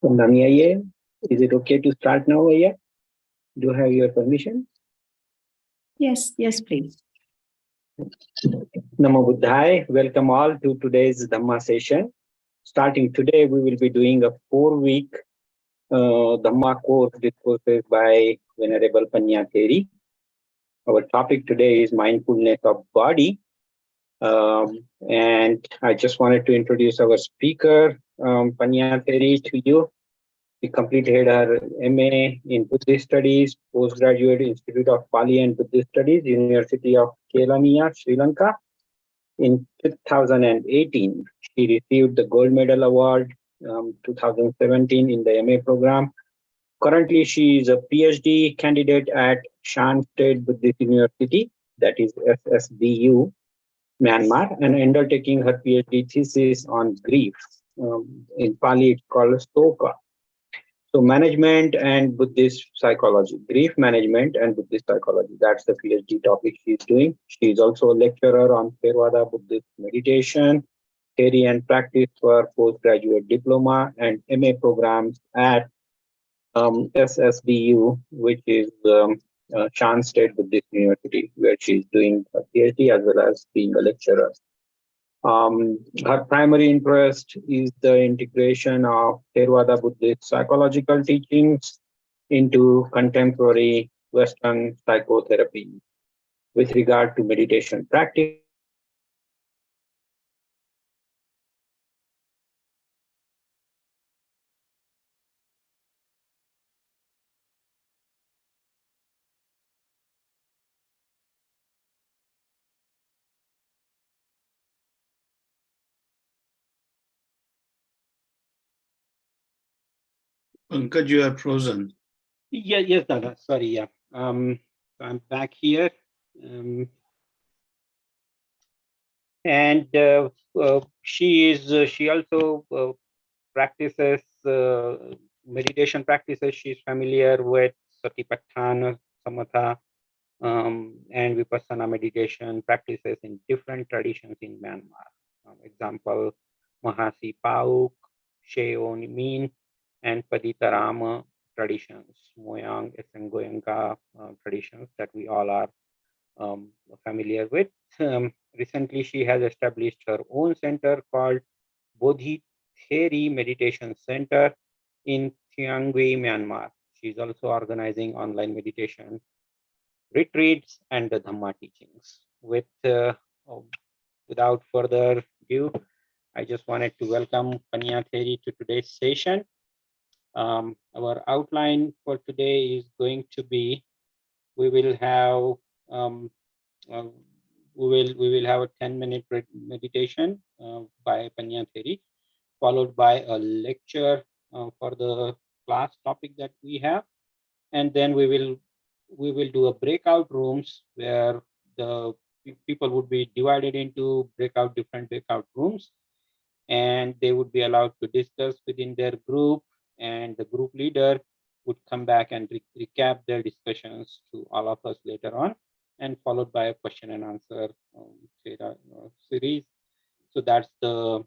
Ayya, is it okay to start now, Ayya? Do you have your permission? Yes, please. Namo Buddhaya. Welcome all to today's Dhamma session. Starting today, we will be doing a 4-week Dhamma course discourses by Venerable Panna Theri. Our topic today is mindfulness of body. And I just wanted to introduce our speaker, Panna Theri, to you. She completed her MA in Buddhist Studies, Postgraduate Institute of Pali and Buddhist Studies, University of Kelaniya, Sri Lanka. In 2018, she received the Gold Medal Award 2017 in the MA program. Currently, she is a PhD candidate at Shan State Buddhist University, that is SSBU, Myanmar, and undertaking her PhD thesis on grief. In Pali, it's called Stoka. So management and Buddhist psychology, grief management and Buddhist psychology. That's the PhD topic she's doing. She's also a lecturer on Theravada Buddhist meditation, theory and practice for postgraduate diploma and MA programs at SSBU, which is Shan State Buddhist University, where she's doing a PhD as well as being a lecturer. Her primary interest is the integration of Theravada Buddhist psychological teachings into contemporary Western psychotherapy. With regard to meditation practice, Pankaj, you are frozen. Yes, Dada. Sorry, yeah. I'm back here. She also practices meditation practices. She's familiar with Satipatthana Sutta and Vipassana meditation practices in different traditions in Myanmar. Example, Mahasi Pauk, Sheo Min, and Paditarama traditions, Moyang, Esengoyanga traditions that we all are familiar with. Recently, she has established her own center called Bodhi Theri Meditation Center in Thiangui, Myanmar. She's also organizing online meditation retreats and the Dhamma teachings. Without further ado, I just wanted to welcome Panna Theri to today's session. Our outline for today is going to be: we will have a 10-minute meditation by Panna Theri, followed by a lecture for the class topic that we have, and then we will do a breakout rooms where the people would be divided into different breakout rooms, and they would be allowed to discuss within their group, and the group leader would come back and recap their discussions to all of us later on, and followed by a question and answer series. So that's the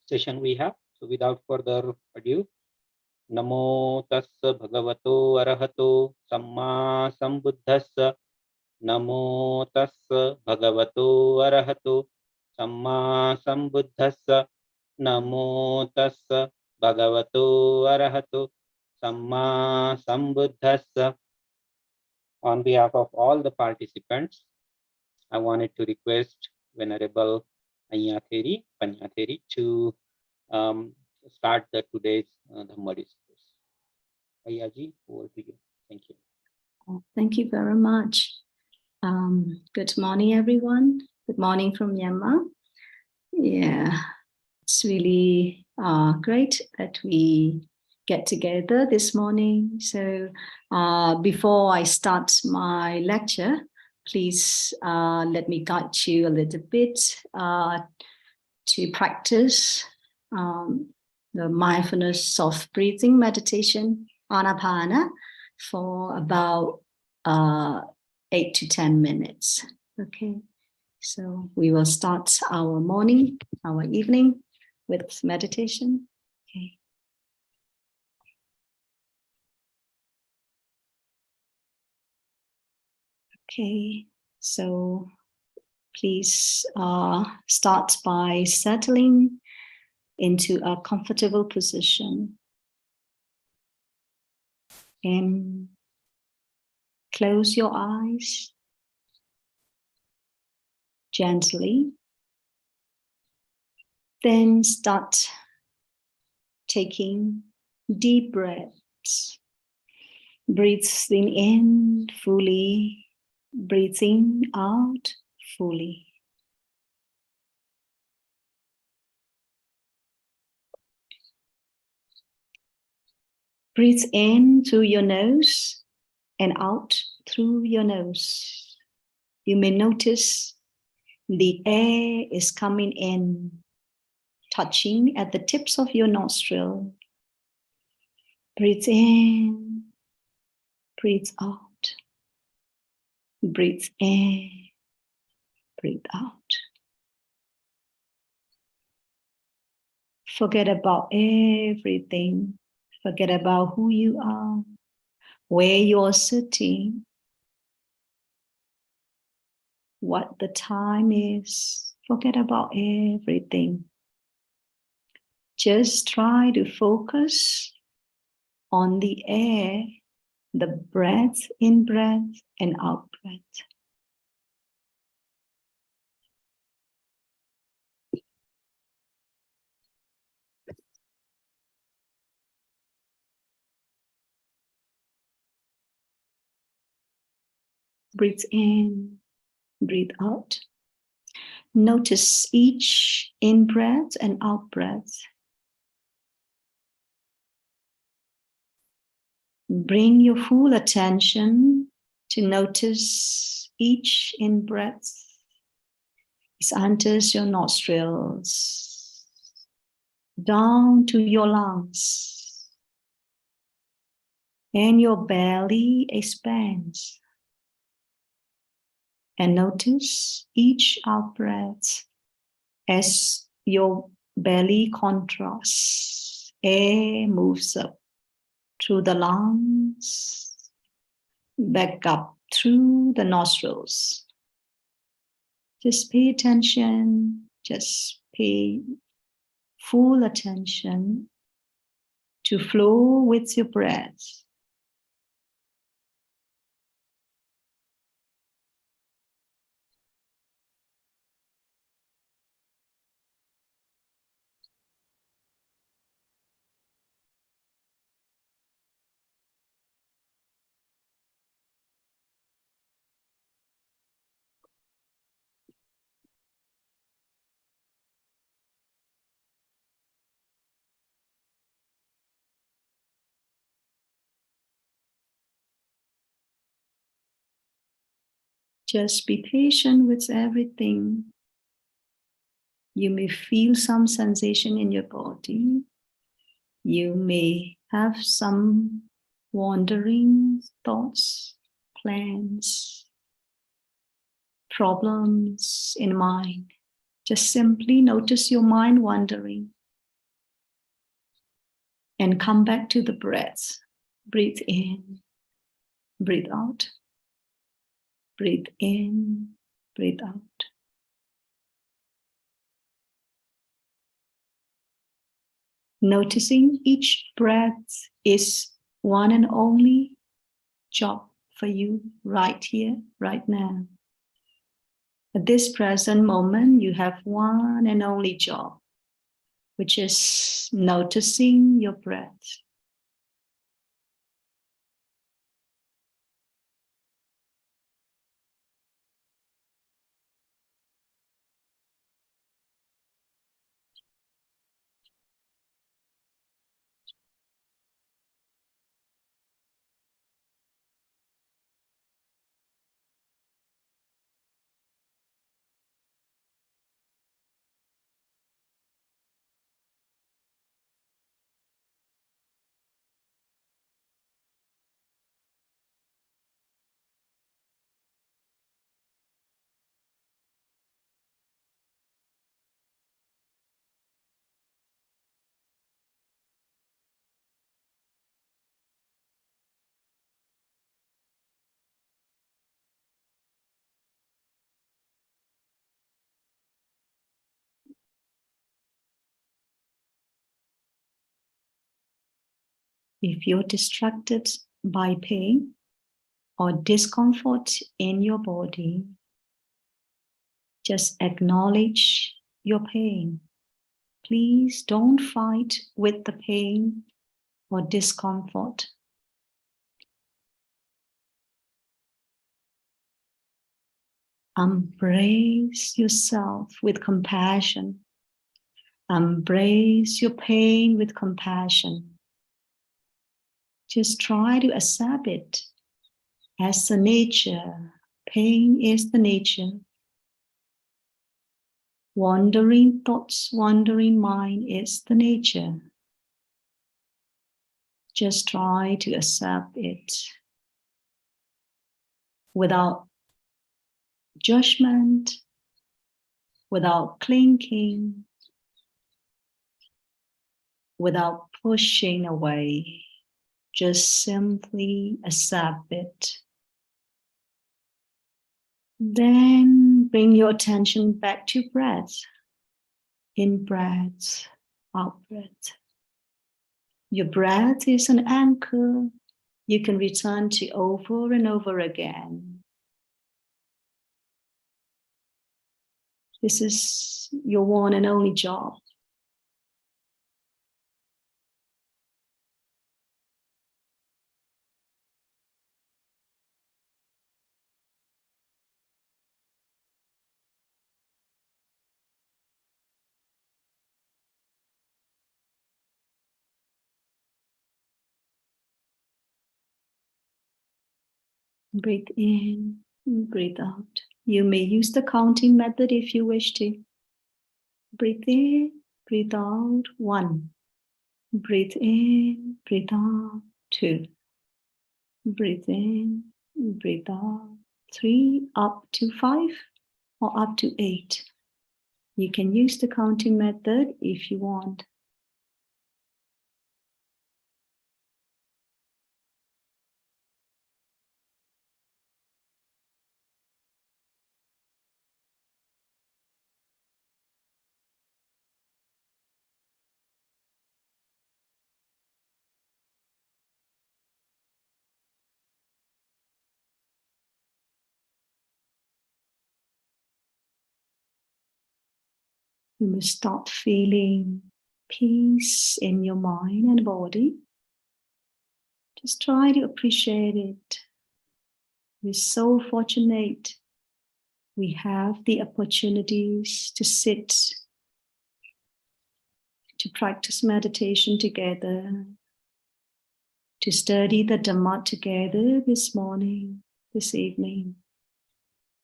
session we have. So without further ado, Namo tassa bhagavato arahato samma sambuddhassa. Namo tassa bhagavato arahato samma sambuddhassa. Namo tassa bhagavato arahato samma sambuddhassa. On behalf of all the participants, I wanted to request Venerable Ayya Panna Theri, to start today's Dhamma discourse. Ayya ji, over to you. Thank you. Thank you very much. Good morning, everyone. Good morning from Myanmar. Yeah, it's really great that we get together this morning. So before I start my lecture, please let me guide you a little bit to practice the mindfulness soft breathing meditation, Ayya for about 8 to 10 minutes. Okay, so we will start our morning, our evening with meditation. Okay, Okay, so please start by settling into a comfortable position and close your eyes gently. Then start taking deep breaths. Breathing in fully, breathing out fully. Breathe in through your nose and out through your nose. You may notice the air is coming in, touching at the tips of your nostril. Breathe in, breathe out. Breathe in, breathe out. Forget about everything. Forget about who you are, where you're sitting, what the time is. Forget about everything. Just try to focus on the air, the breath in breath and out breath. Breathe in, breathe out. Notice each in breath and out breath. Bring your full attention to notice each in breath. It enters your nostrils, down to your lungs, and your belly expands. And notice each out breath as your belly contracts. Air moves up through the lungs, back up through the nostrils. Just pay attention, just pay full attention to flow with your breath. Just be patient with everything. You may feel some sensation in your body. You may have some wandering thoughts, plans, problems in mind. Just simply notice your mind wandering and come back to the breath. Breathe in, breathe out. Breathe in, breathe out. Noticing each breath is one and only job for you right here, right now. At this present moment, you have one and only job, which is noticing your breath. If you're distracted by pain or discomfort in your body, just acknowledge your pain. Please don't fight with the pain or discomfort. Embrace yourself with compassion. Embrace your pain with compassion. Just try to accept it as the nature. Pain is the nature. Wandering thoughts, wandering mind is the nature. Just try to accept it without judgment, without clinging, without pushing away. Just simply accept it. Then bring your attention back to breath. In breath, out breath. Your breath is an anchor you can return to over and over again. This is your one and only job. Breathe in, breathe out. You may use the counting method if you wish to. Breathe in, breathe out, 1. Breathe in, breathe out, 2. Breathe in, breathe out, 3, up to 5, or up to 8. You can use the counting method if you want. You will start feeling peace in your mind and body. Just try to appreciate it. We're so fortunate. We have the opportunities to sit, to practice meditation together, to study the Dhamma together this morning, this evening.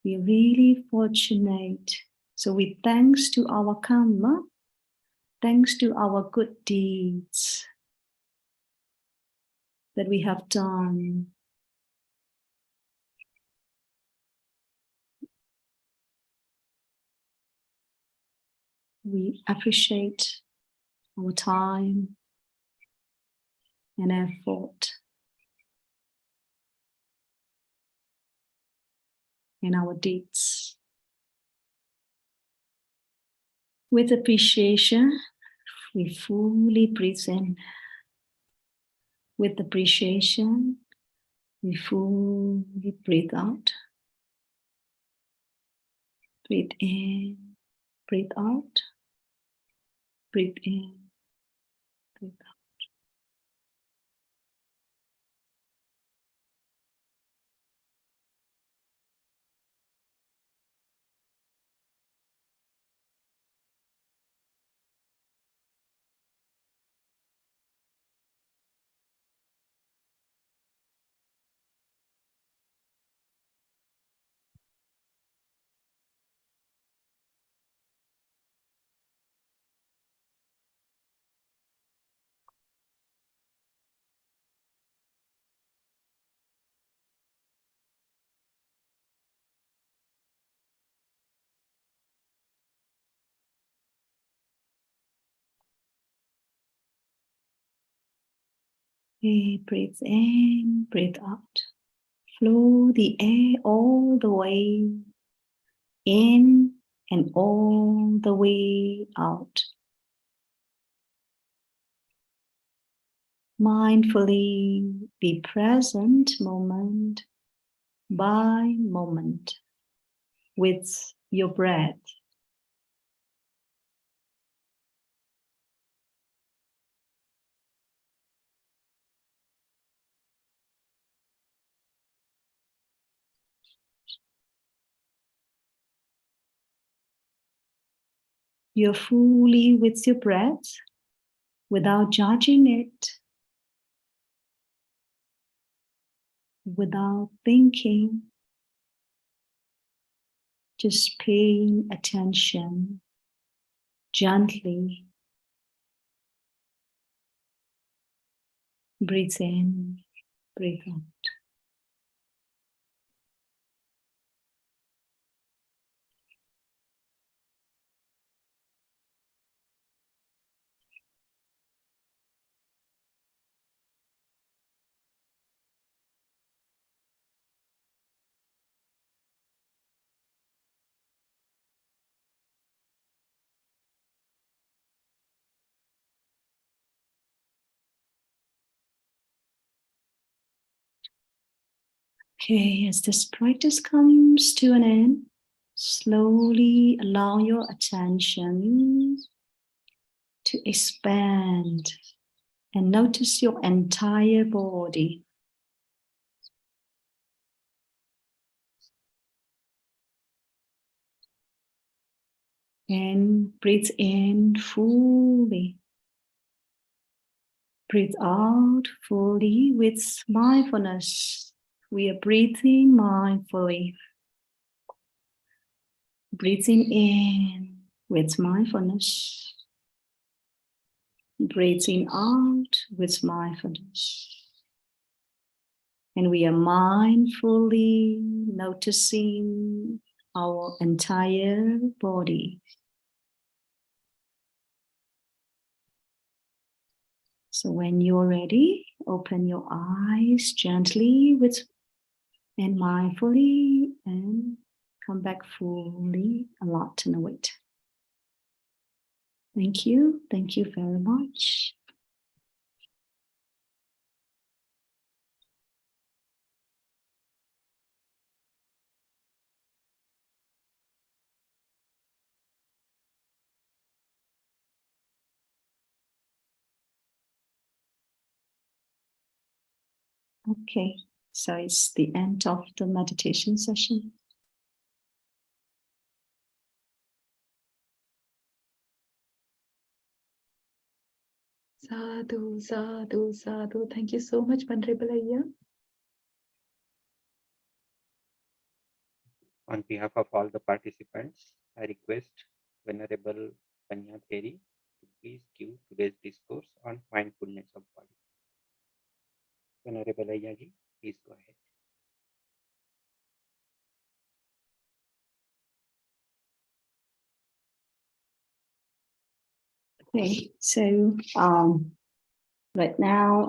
We're really fortunate. So we thanks to our karma, thanks to our good deeds that we have done. We appreciate our time and effort and our deeds. With appreciation, we fully breathe in. With appreciation, we fully breathe out. Breathe in, breathe out. Breathe in, breathe out. Breathe in, breathe out. Flow the air all the way in and all the way out. Mindfully be present moment by moment with your breath. You're fully with your breath without judging it, without thinking, just paying attention gently. Breathe in, breathe out. Okay, as this practice comes to an end, slowly allow your attention to expand and notice your entire body. And breathe in fully. Breathe out fully with mindfulness. We are breathing mindfully. Breathing in with mindfulness. Breathing out with mindfulness. And we are mindfully noticing our entire body. So when you're ready, open your eyes gently and mindfully and come back fully, alert and awake. Thank you. Thank you very much. Okay, so it's the end of the meditation session. Sadhu, sadhu, sadhu. Thank you so much, Venerable Ayya. On behalf of all the participants, I request Venerable Panna Theri to please give today's discourse on mindfulness of body. Venerable Ayya ji, please go ahead. Okay, so right now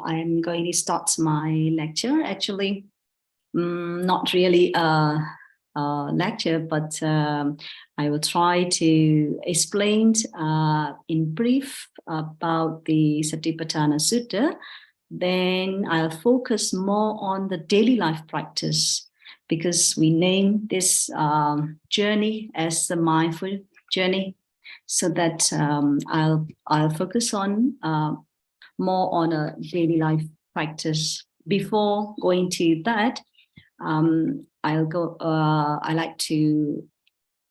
I'm going to start my lecture. Actually, not really a lecture, but I will try to explain in brief about the Satipatthana Sutta. Then I'll focus more on the daily life practice because we name this journey as the mindful journey. So that I'll focus on more on a daily life practice. Before going to that, I like to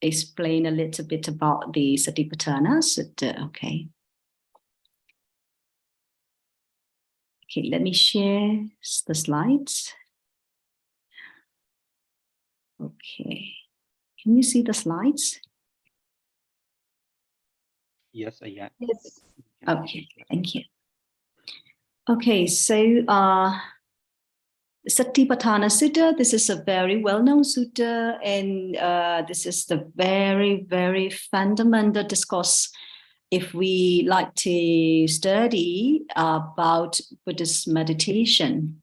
explain a little bit about the Satipatthana Sutta. Okay. Okay, let me share the slides. Okay, can you see the slides? Yes, Ayya. Yes. Okay, thank you. Okay, so Satipatthana Sutta, this is a very well-known sutta, and this is the very, very fundamental discourse if we like to study about Buddhist meditation.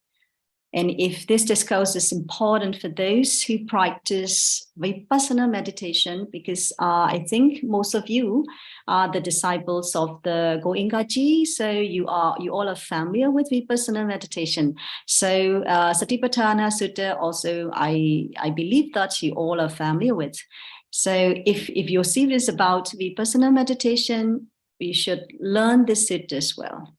And if this discourse is important for those who practice Vipassana meditation, because I think most of you are the disciples of the Goenkaji, so you all are familiar with Vipassana meditation. So Satipatthana Sutta also, I believe that you all are familiar with. So if you're serious about Vipassana meditation, we should learn this sutta as well.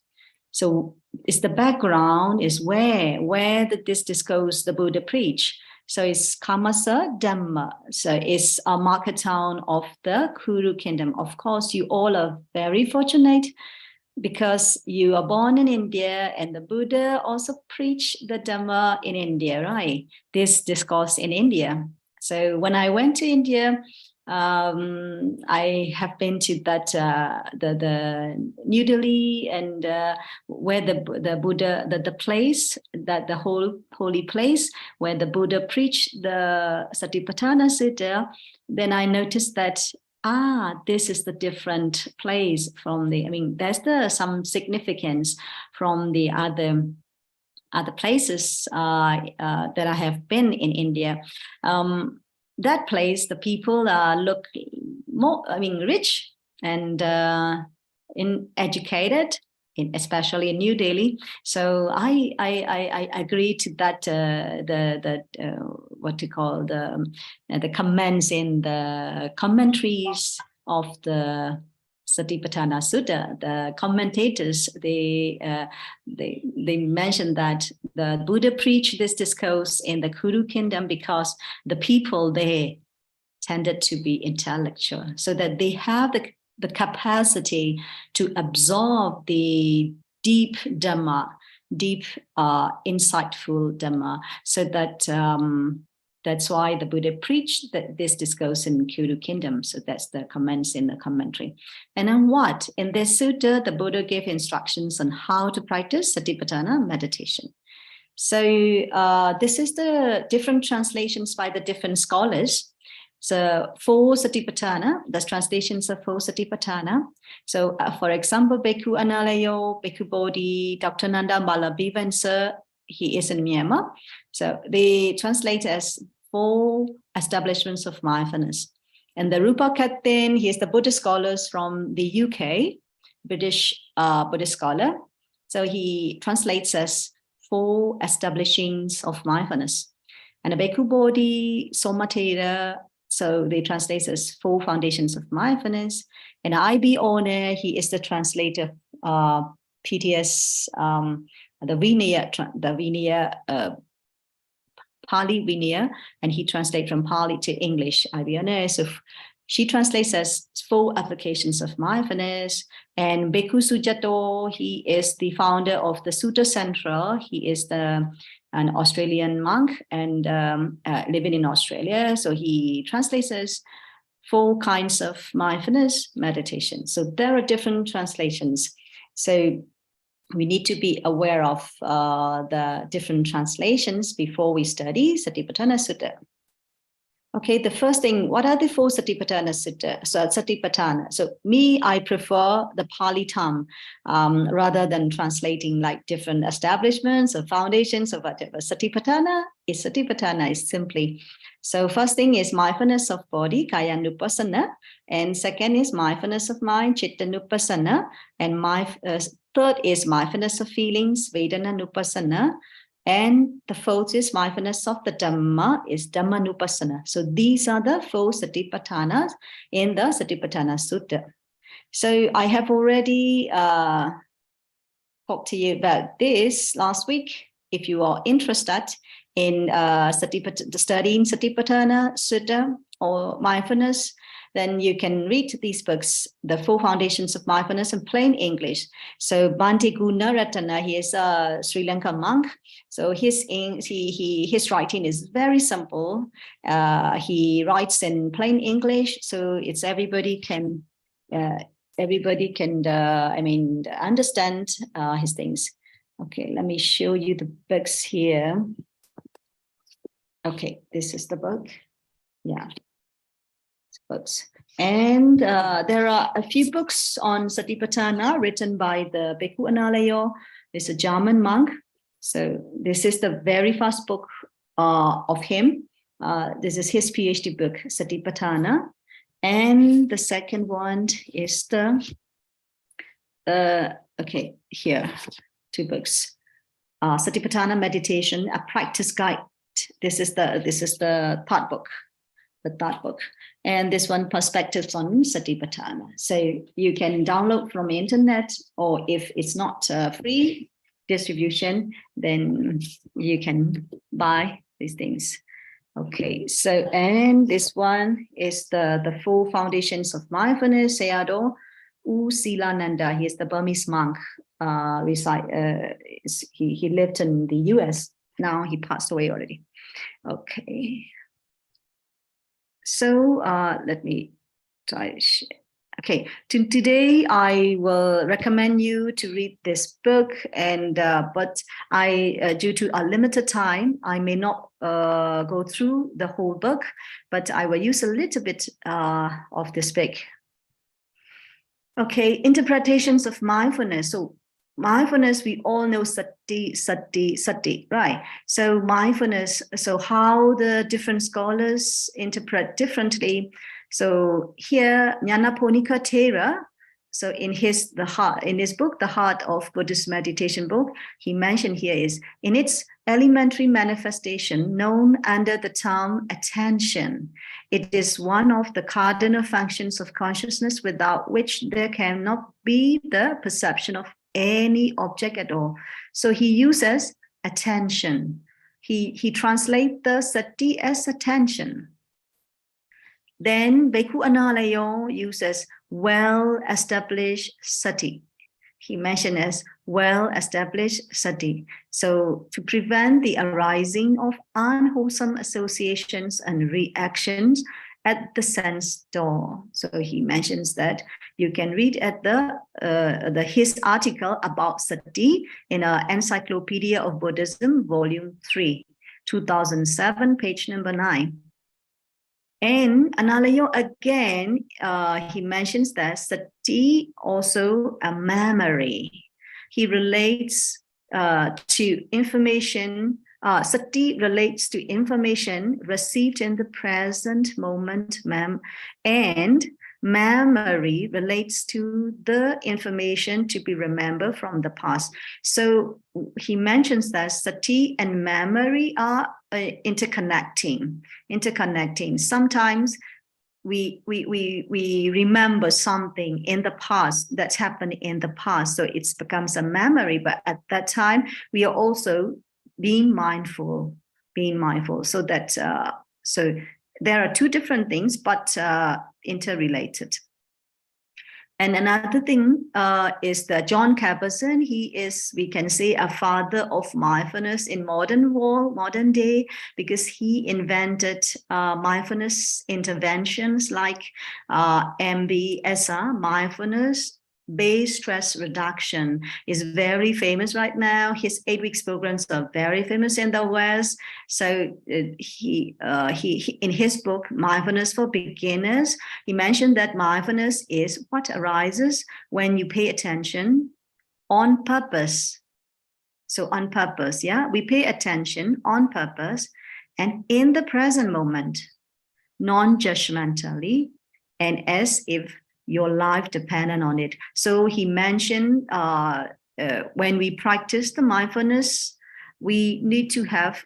So it's the background, is where did this discourse the Buddha preach? So it's Kamasa Dhamma. So it's a market town of the Kuru kingdom. Of course, you all are very fortunate because you are born in India, and the Buddha also preached the Dhamma in India, right? This discourse in India. So when I went to India, I have been to that the New Delhi, and where the Buddha, the place, that the whole holy place where the Buddha preached the Satipatthana Sutta. Then I noticed that this is the different place from the. I mean, there's some significance from the other places that I have been in India. That place, the people look more, rich and educated, especially in New Delhi. So I agree to that what you call the comments in the commentaries of the Satipatthana Sutta. The commentators, they mentioned that the Buddha preached this discourse in the Kuru kingdom because the people there tended to be intellectual, so that they have the capacity to absorb the deep Dhamma, deep insightful Dhamma, so that that's why the Buddha preached this discourse in Kuru kingdom. So that's the comments in the commentary. And then what? In this sutta, the Buddha gave instructions on how to practice Satipatthana meditation. So this is the different translations by the different scholars. So for Satipatthana, the translations are for Satipatthana. So for example, Bhikkhu Analayo, Bhikkhu Bodhi, Dr. Nanda Malabivan Sir, he is in Myanmar. So they translate as 4 establishments of mindfulness. And the Rupa Kathin, he is the Buddhist scholars from the UK, British Buddhist scholar. So he translates as 4 establishings of mindfulness. And the Bhikkhu Bodhi, Somatera, so they translate as 4 foundations of mindfulness. And I.B. Owner, he is the translator of PTS, the Vinaya, Pali Vinaya, and he translates from Pali to English. I.B. Owner, so she translates as 4 applications of mindfulness. And Bhikkhu Sujato, he is the founder of the Sutta Central. He is an Australian monk and living in Australia. So he translates as 4 kinds of mindfulness meditation. So there are different translations. So we need to be aware of the different translations before we study Satipatthana Sutta. Okay, the first thing, what are the 4 Satipatthana Sutta? So Satipatthana. So me, I prefer the Pali term rather than translating like different establishments or foundations or whatever. Satipatthana is simply. So first thing is mindfulness of body, Kayanupassana, and second is mindfulness of mind, Chittanupassana, and third is mindfulness of feelings, Vedananupassana. And the 4th is mindfulness of the Dhamma, is Dhammanupassana. So these are the 4 Satipatthanas in the Satipatthana Sutta. So I have already talked to you about this last week. If you are interested in studying Satipatthana Sutta or mindfulness, then you can read these books, The 4 Foundations of Mindfulness, in plain English. So Bhante Gunaratana, he is a Sri Lankan monk. So his writing is very simple. He writes in plain English, so it's everybody can understand his things. Okay, let me show you the books here. Okay, this is the book. Yeah. Books. And there are a few books on Satipatthana written by the Bhikkhu Analayo. He's a German monk. So this is the very first book of him. This is his PhD book, Satipatthana. And the second one is okay, here, 2 books. Satipatthana Meditation, a Practice Guide. This is the third book. And this one, Perspectives on Satipatthana. So you can download from the internet, or if it's not free distribution, then you can buy these things. Okay, so, and this one is the 4 Foundations of Mindfulness, Sayadaw U Silananda. He is the Burmese monk. He lived in the US. Now he passed away already. Okay. So let me try. Okay, today I will recommend you to read this book, and but due to a limited time, I may not go through the whole book, but I will use a little bit of this book. Okay, interpretations of mindfulness. So mindfulness, we all know sati, right? So mindfulness, so how the different scholars interpret differently. So here, Nyanaponika Thera, so in his book, The Heart of Buddhist Meditation book, he mentioned here is, in its elementary manifestation known under the term attention, it is one of the cardinal functions of consciousness without which there cannot be the perception of any object at all. So he uses attention. He translates the sati as attention. Then Bhikkhu Analayo uses well-established sati. He mentioned as well-established sati. So to prevent the arising of unwholesome associations and reactions at the sense door. So he mentions that you can read at his article about sati in an Encyclopedia of Buddhism, Volume 3, 2007, page number 9. And Analayo again, he mentions that sati also a memory. He relates to information. Sati relates to information received in the present moment, and memory relates to the information to be remembered from the past. So he mentions that sati and memory are interconnecting. Sometimes we remember something in the past that's happened in the past, so it becomes a memory. But at that time, we are also being mindful. So that so there are 2 different things, but interrelated. And another thing is that John Kabat-Zinn, he is, we can say, a father of mindfulness in modern day, because he invented mindfulness interventions like MBSR, mindfulness based stress reduction, is very famous right now. His 8 weeks programs are very famous in the West. So he in his book Mindfulness for Beginners, he mentioned that mindfulness is what arises when you pay attention on purpose. So on purpose, yeah, we pay attention on purpose and in the present moment, non-judgmentally, and as if your life depended on it. So he mentioned when we practice the mindfulness, we need to have,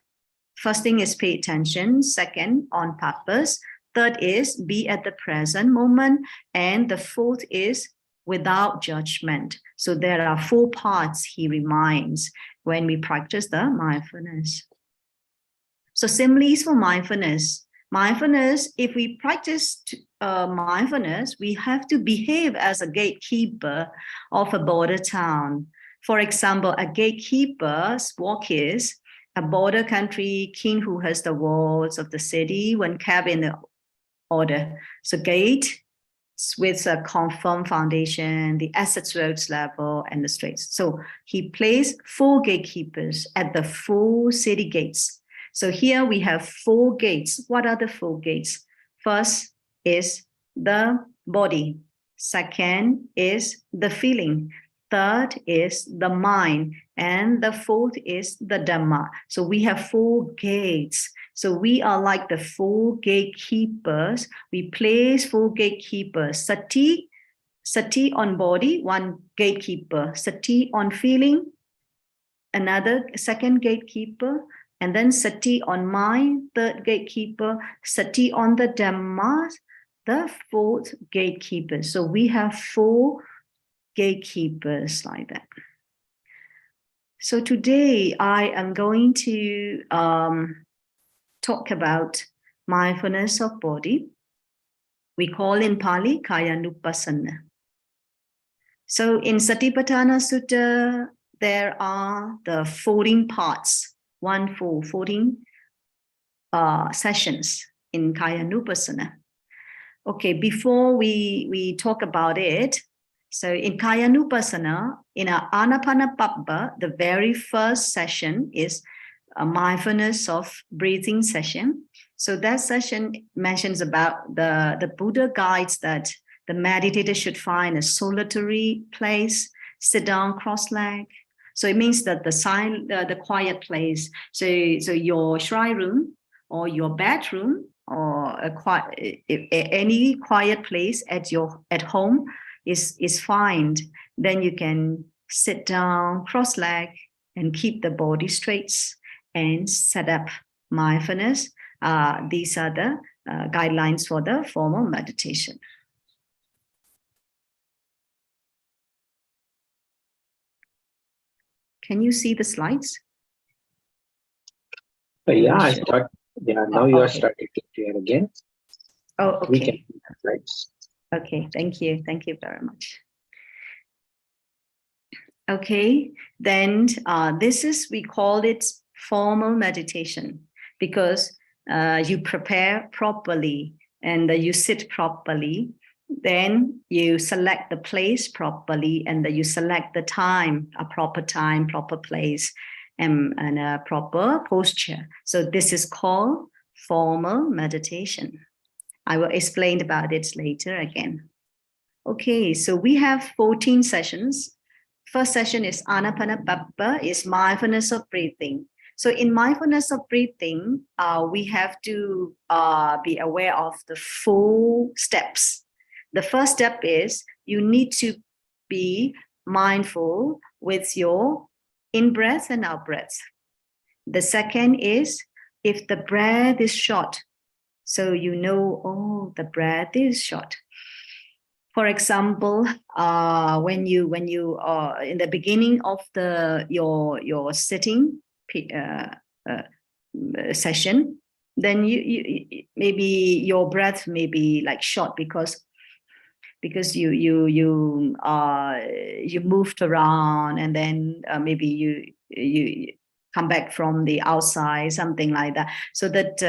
first thing is pay attention, second, on purpose, third is be at the present moment, and the fourth is without judgment. So there are 4 parts he reminds when we practice the mindfulness. So similes for mindfulness. Mindfulness, if we practice mindfulness, we have to behave as a gatekeeper of a border town. For example, a gatekeeper's work is a border country king who has the walls of the city when kept in the order. So gate with a confirmed foundation, the access roads level, and the streets. So he placed 4 gatekeepers at the 4 city gates. So here we have 4 gates. What are the 4 gates? First is the body. Second is the feeling. Third is the mind. And the fourth is the Dhamma. So we have 4 gates. So we are like the 4 gatekeepers. We place 4 gatekeepers. Sati on body, 1 gatekeeper. Sati on feeling, another 2nd gatekeeper. And then Sati on mind, 3rd gatekeeper. Sati on the Dhamma, the 4th gatekeeper. So we have 4 gatekeepers like that. So today I am going to talk about mindfulness of body. We call in Pali Kayanupassana. So in Satipatthana Sutta, there are the 14 parts, 14 sessions in Kayanupassana. Okay, before we talk about it, so in Kayanupassana, in our Anapanapabba, the very first session is a mindfulness of breathing session. So that session mentions about the Buddha guides that the meditator should find a solitary place, sit down cross-legged. So it means that the quiet place. So your shrine room or your bedroom or any quiet place at home is fine. Then you can sit down cross-legged and keep the body straight and set up mindfulness. These are the guidelines for the formal meditation. Can you see the slides? Yeah, Sure. now you are Okay. starting to clear again. Oh, We can okay. see the slides. Okay, thank you. Thank you very much. Okay, then we call it formal meditation because you prepare properly and you sit properly. Then you select the place properly and you select the time, a proper time, proper place, and a proper posture. So this is called formal meditation. I will explain about it later again. Okay, so we have 14 sessions. First session is Anapanapabba, is mindfulness of breathing. So in mindfulness of breathing, we have to be aware of the 4 steps. The first step is you need to be mindful with your in-breath and out-breath. The second is if the breath is short, so you know, oh, the breath is short. For example, when you in the beginning of your sitting session, then you maybe your breath may be like short because you moved around and then maybe you come back from the outside, something like that, so that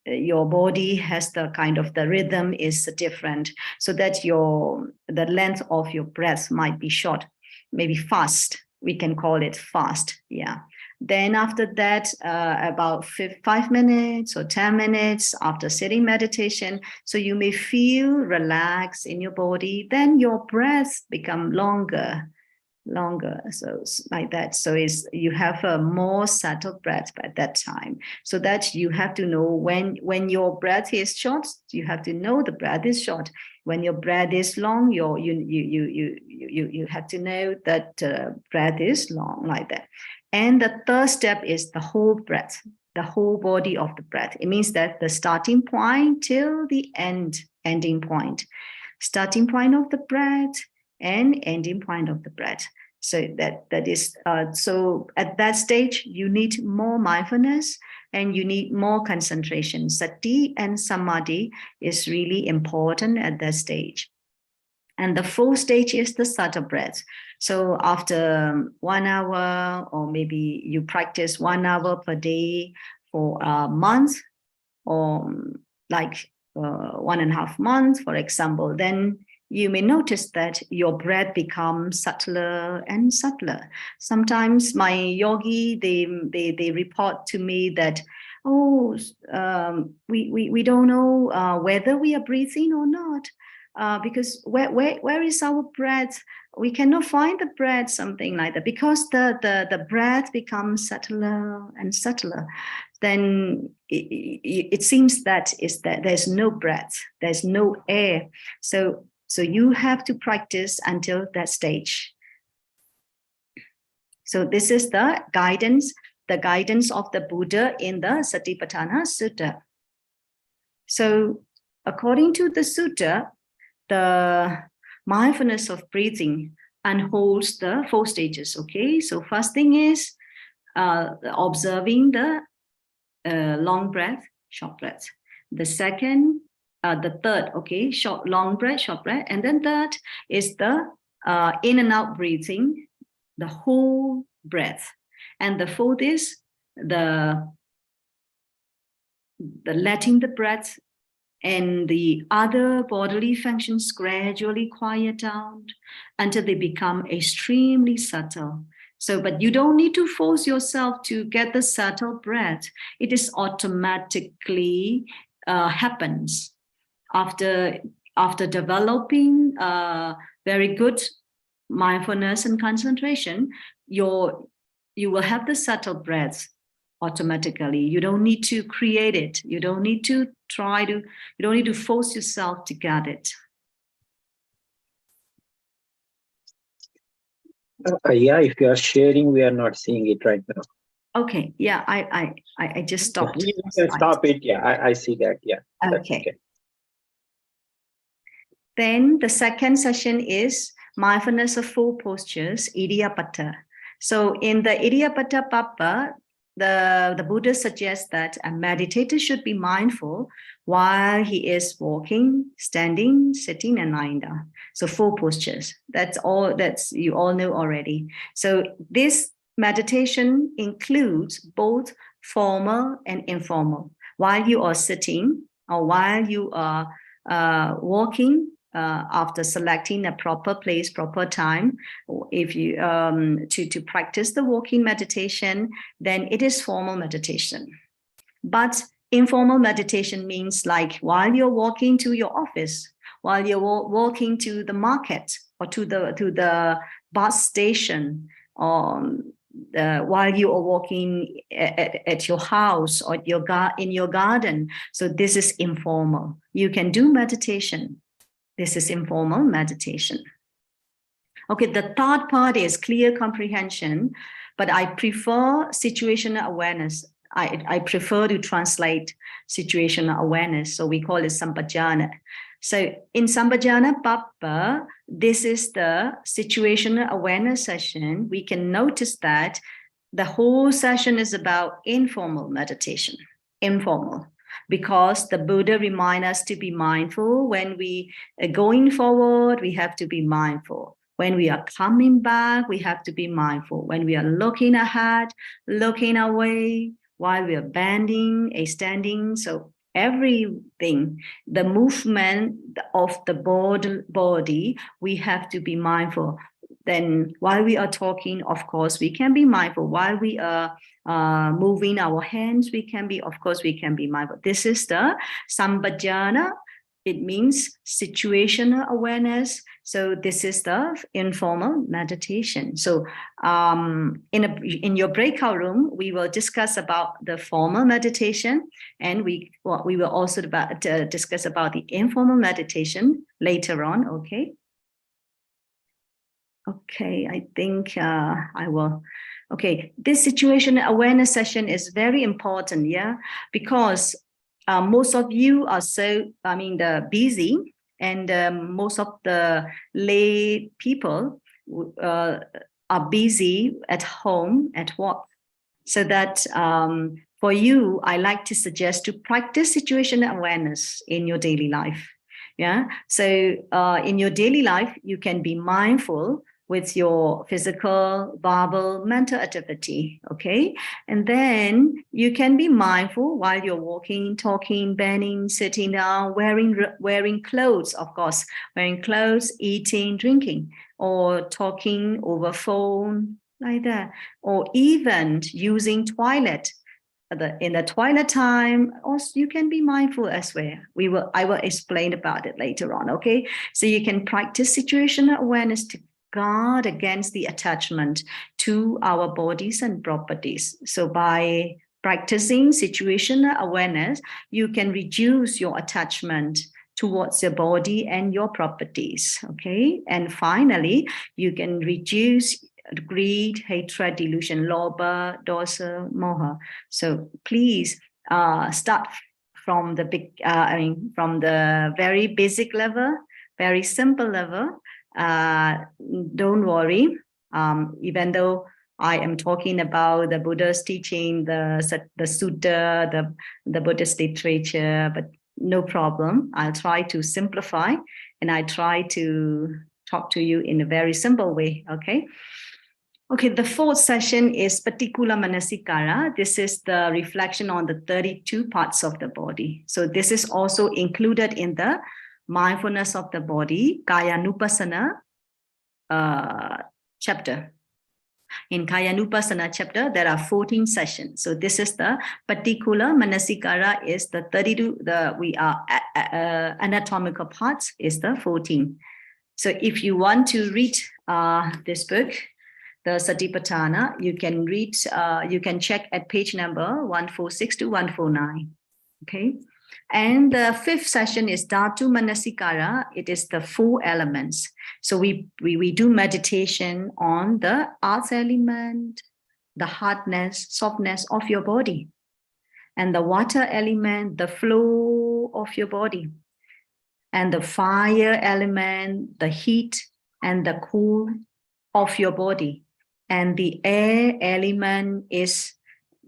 your body has the kind of the rhythm is different, so that the length of your breath might be short, maybe fast. We can call it fast, yeah. Then after that, about 5 minutes or 10 minutes after sitting meditation, so you may feel relaxed in your body, then your breath become longer, so like that. So you have a more settled breath by that time, so that you have to know when your breath is short, you have to know the breath is short. When your breath is long, you have to know that breath is long, like that. And the third step is the whole breath, the whole body of the breath. It means that the starting point till the ending point, starting point of the breath and ending point of the breath. So that is so at that stage you need more mindfulness and you need more concentration. Sati and samadhi is really important at that stage. And the 4th stage is the subtle breath. So after 1 hour, or maybe you practice 1 hour per day for a month, or like 1.5 months, for example, then you may notice that your breath becomes subtler and subtler. Sometimes my yogi, they report to me that, oh, we don't know whether we are breathing or not. because where is our breath? We cannot find the breath, something like that, because the breath becomes subtler and subtler. Then it seems that there's no breath, there's no air. So you have to practice until that stage. So this is the guidance of the Buddha in the Satipatthana Sutta. So according to the sutta, the mindfulness of breathing unfolds the 4 stages. Okay, so first thing is observing the long breath, short breath. The third, okay, long breath, short breath, and then third is the in and out breathing, the whole breath, and the fourth is the letting the breath and the other bodily functions gradually quiet down until they become extremely subtle. So, but you don't need to force yourself to get the subtle breath. It is automatically happens after developing very good mindfulness and concentration. You will have the subtle breath automatically. You don't need to create it. You don't need to you don't need to force yourself to get it. Yeah, if you are sharing, we are not seeing it right now. Okay, yeah, I just stopped. You can stop it. Yeah, I see that. Yeah. Okay. Then the second session is mindfulness of 4 postures, Idiyapatta. So in the Idiyapatta Papa, the Buddha suggests that a meditator should be mindful while he is walking, standing, sitting, and lying down. So 4 postures. That's you all know already. So this meditation includes both formal and informal. While you are sitting or while you are walking, after selecting a proper place, proper time, if you to practice the walking meditation, then it is formal meditation. But informal meditation means like while you're walking to your office, while you're walking to the market or to the bus station, while you are walking at your house or in your garden. So this is informal. You can do meditation. This is informal meditation. Okay, the third part is clear comprehension, but I prefer situational awareness. I prefer to translate situational awareness, so we call it sampajana. So in sampajana papa, this is the situational awareness session. We can notice that the whole session is about informal meditation, informal. Because the Buddha reminds us to be mindful. When we are going forward, we have to be mindful. When we are coming back, we have to be mindful. When we are looking ahead, looking away, while we are bending, standing, so everything, the movement of the body, we have to be mindful. Then while we are talking, of course, we can be mindful. While we are moving our hands, we can be mindful. This is the sampajana. It means situational awareness. So this is the informal meditation. So in your breakout room, we will discuss about the formal meditation, and we will also discuss about the informal meditation later on. Okay. Okay, I think I will. Okay, this situational awareness session is very important, yeah, because most of you are busy, and most of the lay people are busy at home, at work. So that for you, I like to suggest to practice situational awareness in your daily life. Yeah, so in your daily life, you can be mindful with your physical, verbal, mental activity, okay? And then you can be mindful while you're walking, talking, bending, sitting down, wearing clothes, of course, wearing clothes, eating, drinking, or talking over phone, like that, or even using toilet in the twilight time, also you can be mindful as well. I will explain about it later on. Okay, so you can practice situational awareness to guard against the attachment to our bodies and properties. So by practicing situational awareness, you can reduce your attachment towards your body and your properties. Okay, and finally, you can reduce greed, hatred, delusion, lobha, dosa, moha. So please start from the from the very basic level, very simple level. Don't worry, even though I am talking about the Buddha's teaching, the Sutta, the Buddhist literature, but no problem. I'll try to simplify, and I try to talk to you in a very simple way, okay? Okay, the fourth session is Patikula Manasikara. This is the reflection on the 32 parts of the body. So this is also included in the mindfulness of the body, Kayanupassana chapter. In Kayanupassana chapter, there are 14 sessions. So this is the Patikula Manasikara is the 32, anatomical parts is the 14. So if you want to read this book, the Satipatthana, you can read, you can check at page number 146 to 149. Okay. And the fifth session is Dhatu Manasikara. It is the 4 elements. So we do meditation on the earth element, the hardness, softness of your body, and the water element, the flow of your body, and the fire element, the heat and the cool of your body. And the air element is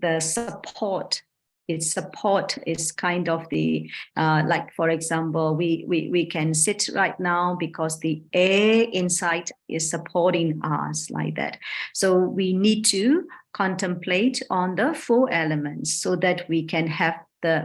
the support. Its support is kind of the, like, for example, we can sit right now because the air inside is supporting us like that. So we need to contemplate on the 4 elements so that we can have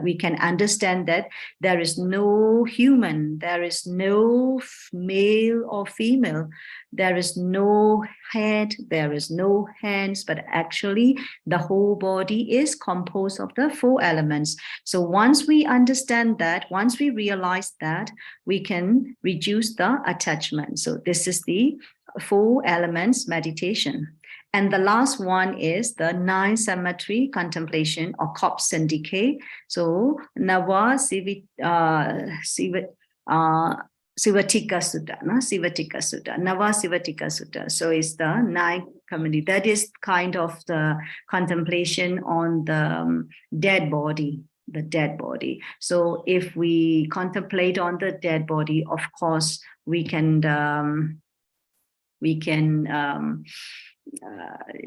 we can understand that there is no human, there is no male or female, there is no head, there is no hands, but actually the whole body is composed of the 4 elements. So once we understand that, once we realize that, we can reduce the attachment. So this is the 4 elements meditation. And the last one is the 9 symmetry contemplation or corpse and decay. So Sivatika Sutta, Sivatika Sutta, Nava Sivatika Sutta. So it's the 9 community. That is kind of the contemplation on the dead body, the dead body. So if we contemplate on the dead body, of course, we can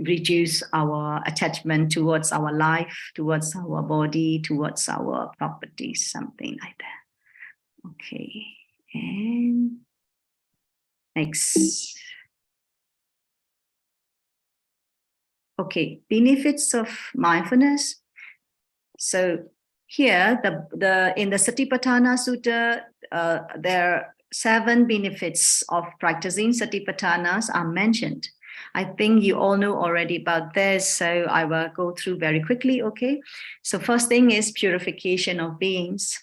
reduce our attachment towards our life, towards our body, towards our properties, something like that. Okay, and next. Okay, benefits of mindfulness. So here, in the Satipatthana Sutta, there are 7 benefits of practicing Satipatthanas are mentioned. I think you all know already about this, so I will go through very quickly, okay? So first thing is purification of beings.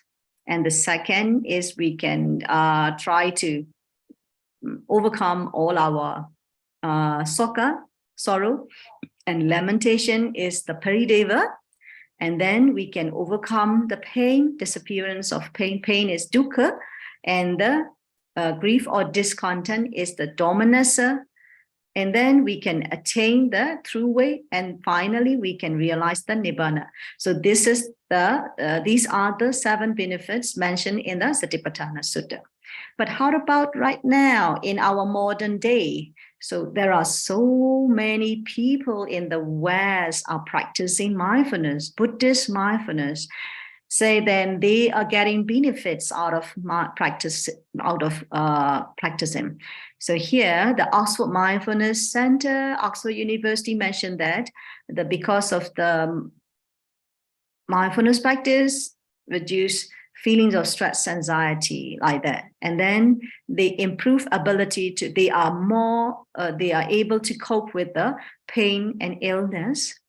And the second is we can try to overcome all our sorrow. And lamentation is the parideva. And then we can overcome the pain, disappearance of pain. Pain is dukkha. And the grief or discontent is the domanassa. And then we can attain the true way, and finally we can realize the nibbana. So this is these are the 7 benefits mentioned in the Satipatthana Sutta. But how about right now in our modern day? So there are so many people in the West are practicing mindfulness, Buddhist mindfulness. Say then they are getting benefits out of practicing. So here, the Oxford Mindfulness Center, Oxford University mentioned that because of the mindfulness practice, reduce feelings of stress, anxiety, like that. And then they improve ability to, they are able to cope with the pain and illness,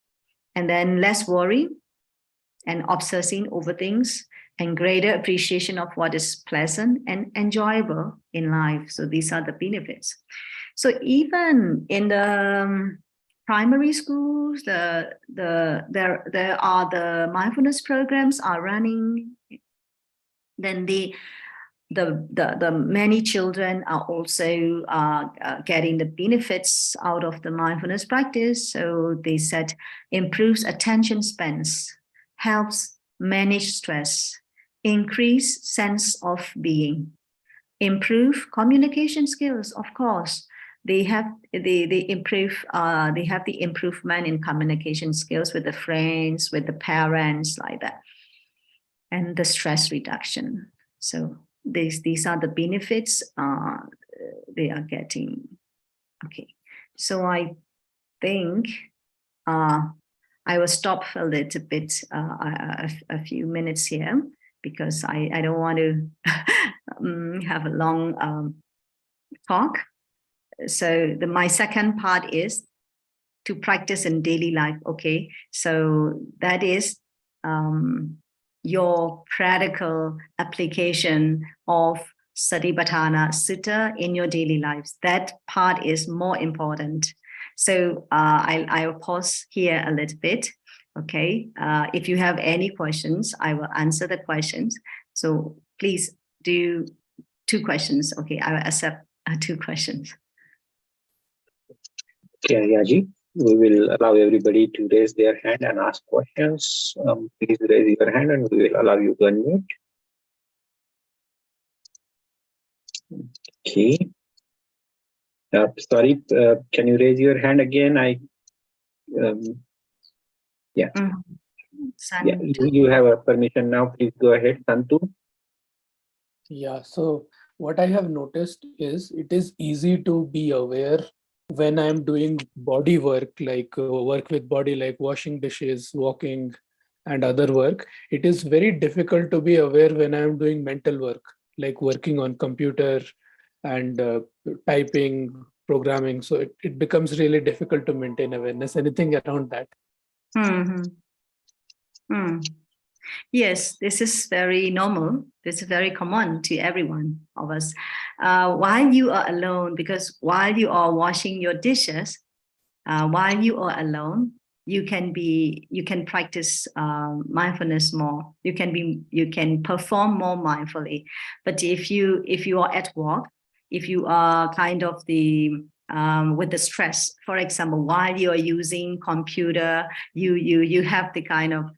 and then less worry, and obsessing over things, and greater appreciation of what is pleasant and enjoyable in life. So these are the benefits. So even in the primary schools, there are the mindfulness programs are running. Then the many children are also getting the benefits out of the mindfulness practice. So they said improves attention spans, helps manage stress, increase sense of being, improve communication skills. Of course, they have the improvement in communication skills with the friends, with the parents, like that, and the stress reduction. So these are the benefits they are getting. Okay, so I think I will stop a little bit, a few minutes here, because I don't want to have a long talk. So my second part is to practice in daily life. Okay, so that is your practical application of Satipatthana Sutta in your daily lives. That part is more important. So I'll pause here a little bit. Okay, if you have any questions, I will answer the questions. So please do 2 questions. Okay, I will accept 2 questions. Okay, Yaji, we will allow everybody to raise their hand and ask questions. Please raise your hand and we will allow you to unmute. Okay. Sorry, can you raise your hand again? Yeah. Yeah, you have a permission now. Please go ahead, Santu. Yeah, so what I have noticed is it is easy to be aware when I'm doing body work, like work with body, like washing dishes, walking, and other work. It is very difficult to be aware when I'm doing mental work, like working on computer and typing, programming. So it becomes really difficult to maintain awareness. Anything around that? Yes, this is very normal. This is very common to everyone of us. While you are alone, because while you are washing your dishes, while you are alone, you can practice mindfulness more. You can perform more mindfully. But if you are at work, if you are kind of with the stress, for example, while you are using computer, you have the kind of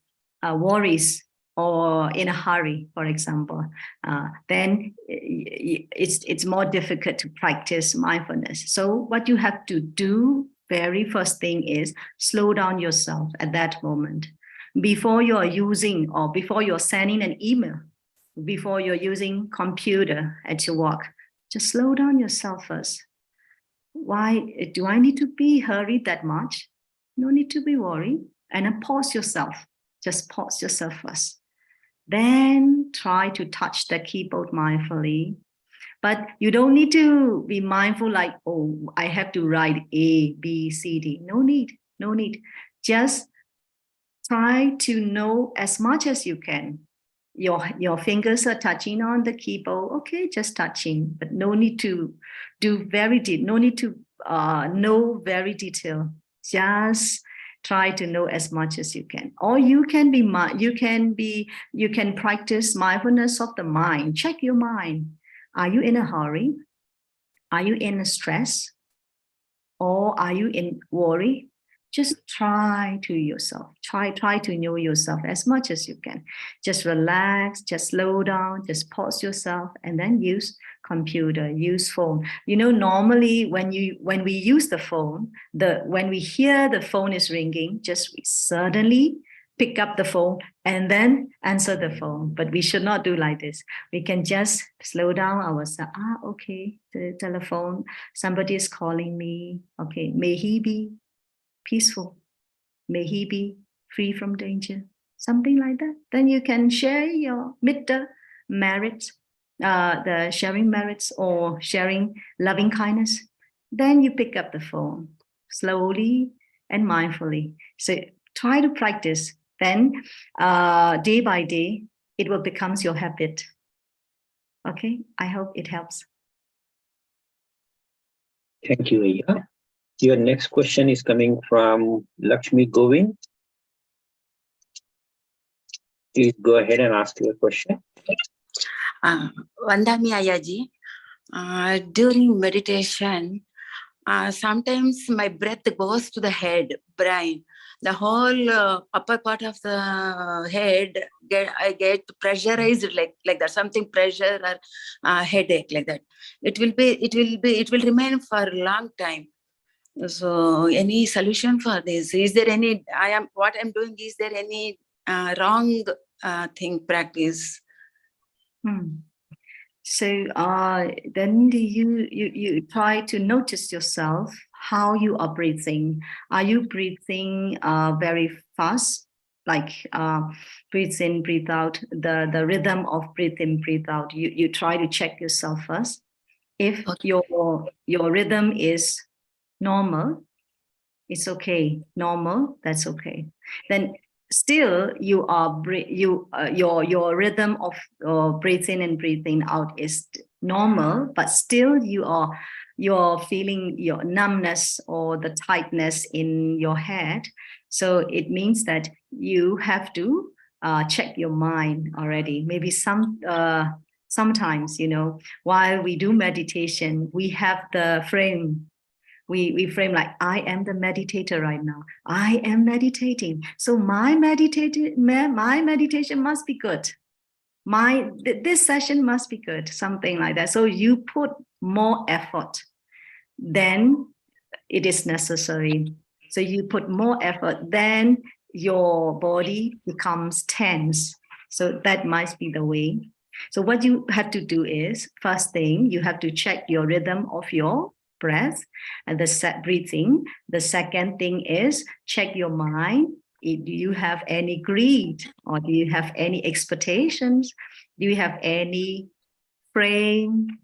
worries or in a hurry, for example, then it's more difficult to practice mindfulness. So what you have to do, very first thing, is slow down yourself at that moment. Before you're using, or before you're sending an email, before you're using computer at your work, just slow down yourself first. Why do I need to be hurried that much? No need to be worried. And then pause yourself. Just pause yourself first. Then try to touch the keyboard mindfully. But you don't need to be mindful like, oh, I have to write A, B, C, D. No need, no need. Just try to know as much as you can. Your fingers are touching on the keyboard. Okay, just touching, but no need to do very deep. No need to know very detailed. Just try to know as much as you can. Or you can practice mindfulness of the mind. Check your mind. Are you in a hurry? Are you in a stress? Or are you in worry? Just try to yourself. Try to know yourself as much as you can. Just relax, just slow down, just pause yourself, and then use computer, use phone. You know, normally when we use the phone, when we hear the phone is ringing, just suddenly pick up the phone and then answer the phone. But we should not do like this. We can just slow down ourselves. Okay, the telephone, somebody is calling me. Okay, may he be peaceful. May he be free from danger. Something like that. Then you can share your mitta merits, the sharing merits or sharing loving kindness. Then you pick up the phone slowly and mindfully. So try to practice then day by day, it will become your habit. Okay, I hope it helps. Thank you, Ayya. Your next question is coming from Lakshmi Govind. Please go ahead and ask your question. Vandami Ayaji, during meditation, sometimes my breath goes to the head, brain. The whole upper part of the head, I get pressurized like that, something pressure or headache like that. It will remain for a long time. So, any solution for this? Is there any? What I'm doing. Is there any wrong practice? So then you try to notice yourself how you are breathing. Are you breathing very fast, like breathe in, breathe out, the rhythm of breathe in, breathe out? You try to check yourself first. If your rhythm is normal, it's okay. Normal, that's okay. Then still you are your rhythm of breathing and breathing out is normal, but still you're feeling your numbness or the tightness in your head. So it means that you have to check your mind already. Maybe sometimes, while we do meditation, we have the frame. We frame like, I am the meditator right now. I am meditating. So my meditation must be good. This session must be good, something like that. So you put more effort than it is necessary. So you put more effort, then your body becomes tense. So that might be the way. So what you have to do is, first thing, you have to check your rhythm of your breath and the breathing. The second thing is check your mind. Do you have any greed, or do you have any expectations? Do you have any frame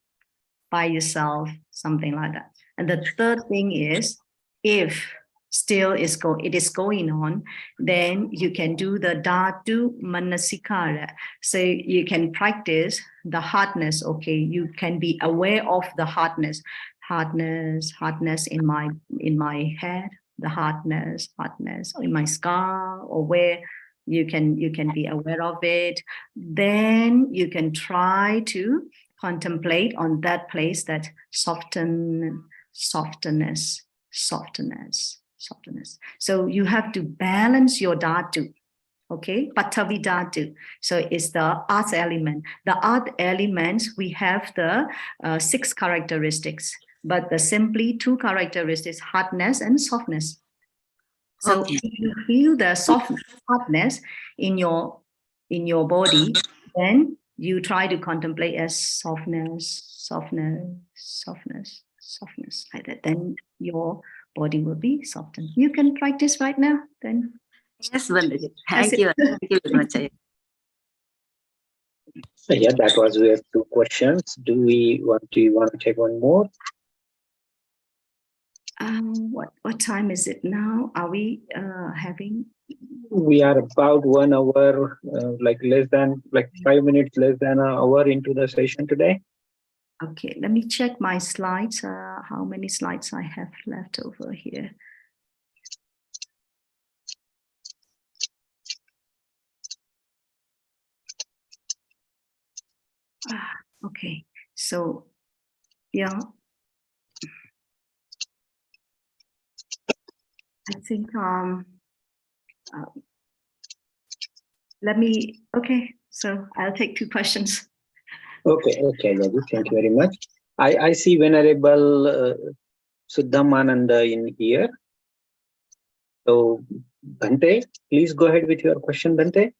by yourself, something like that? And the third thing is, if still it is going on, then you can do the dhatu manasikara. So you can practice the hardness. Okay, you can be aware of the hardness in my head, the hardness in my skull, or where you can be aware of it. Then you can try to contemplate on that place, that softness. So you have to balance your dhatu. Okay, Patavi dhatu. So it's the earth element. The earth elements, we have the 6 characteristics, but the simply 2 characteristics, hardness and softness. So if you feel the hardness in your body, then you try to contemplate as softness, like that. Then your body will be softened. You can practice right now. Then. Yes, Vandaji. Thank you. Thank you very much. So yeah, that was, we have 2 questions. Do you want to take one more? What time is it now? Are we having? We are about 1 hour, like 5 minutes less than an hour into the session today. Okay, let me check my slides. How many slides I have left over here? Okay, so yeah, I think okay, so I'll take 2 questions. Okay, Lady, thank you very much. I see Venerable Suddhamananda in here. So Bhante, please go ahead with your question, Bhante.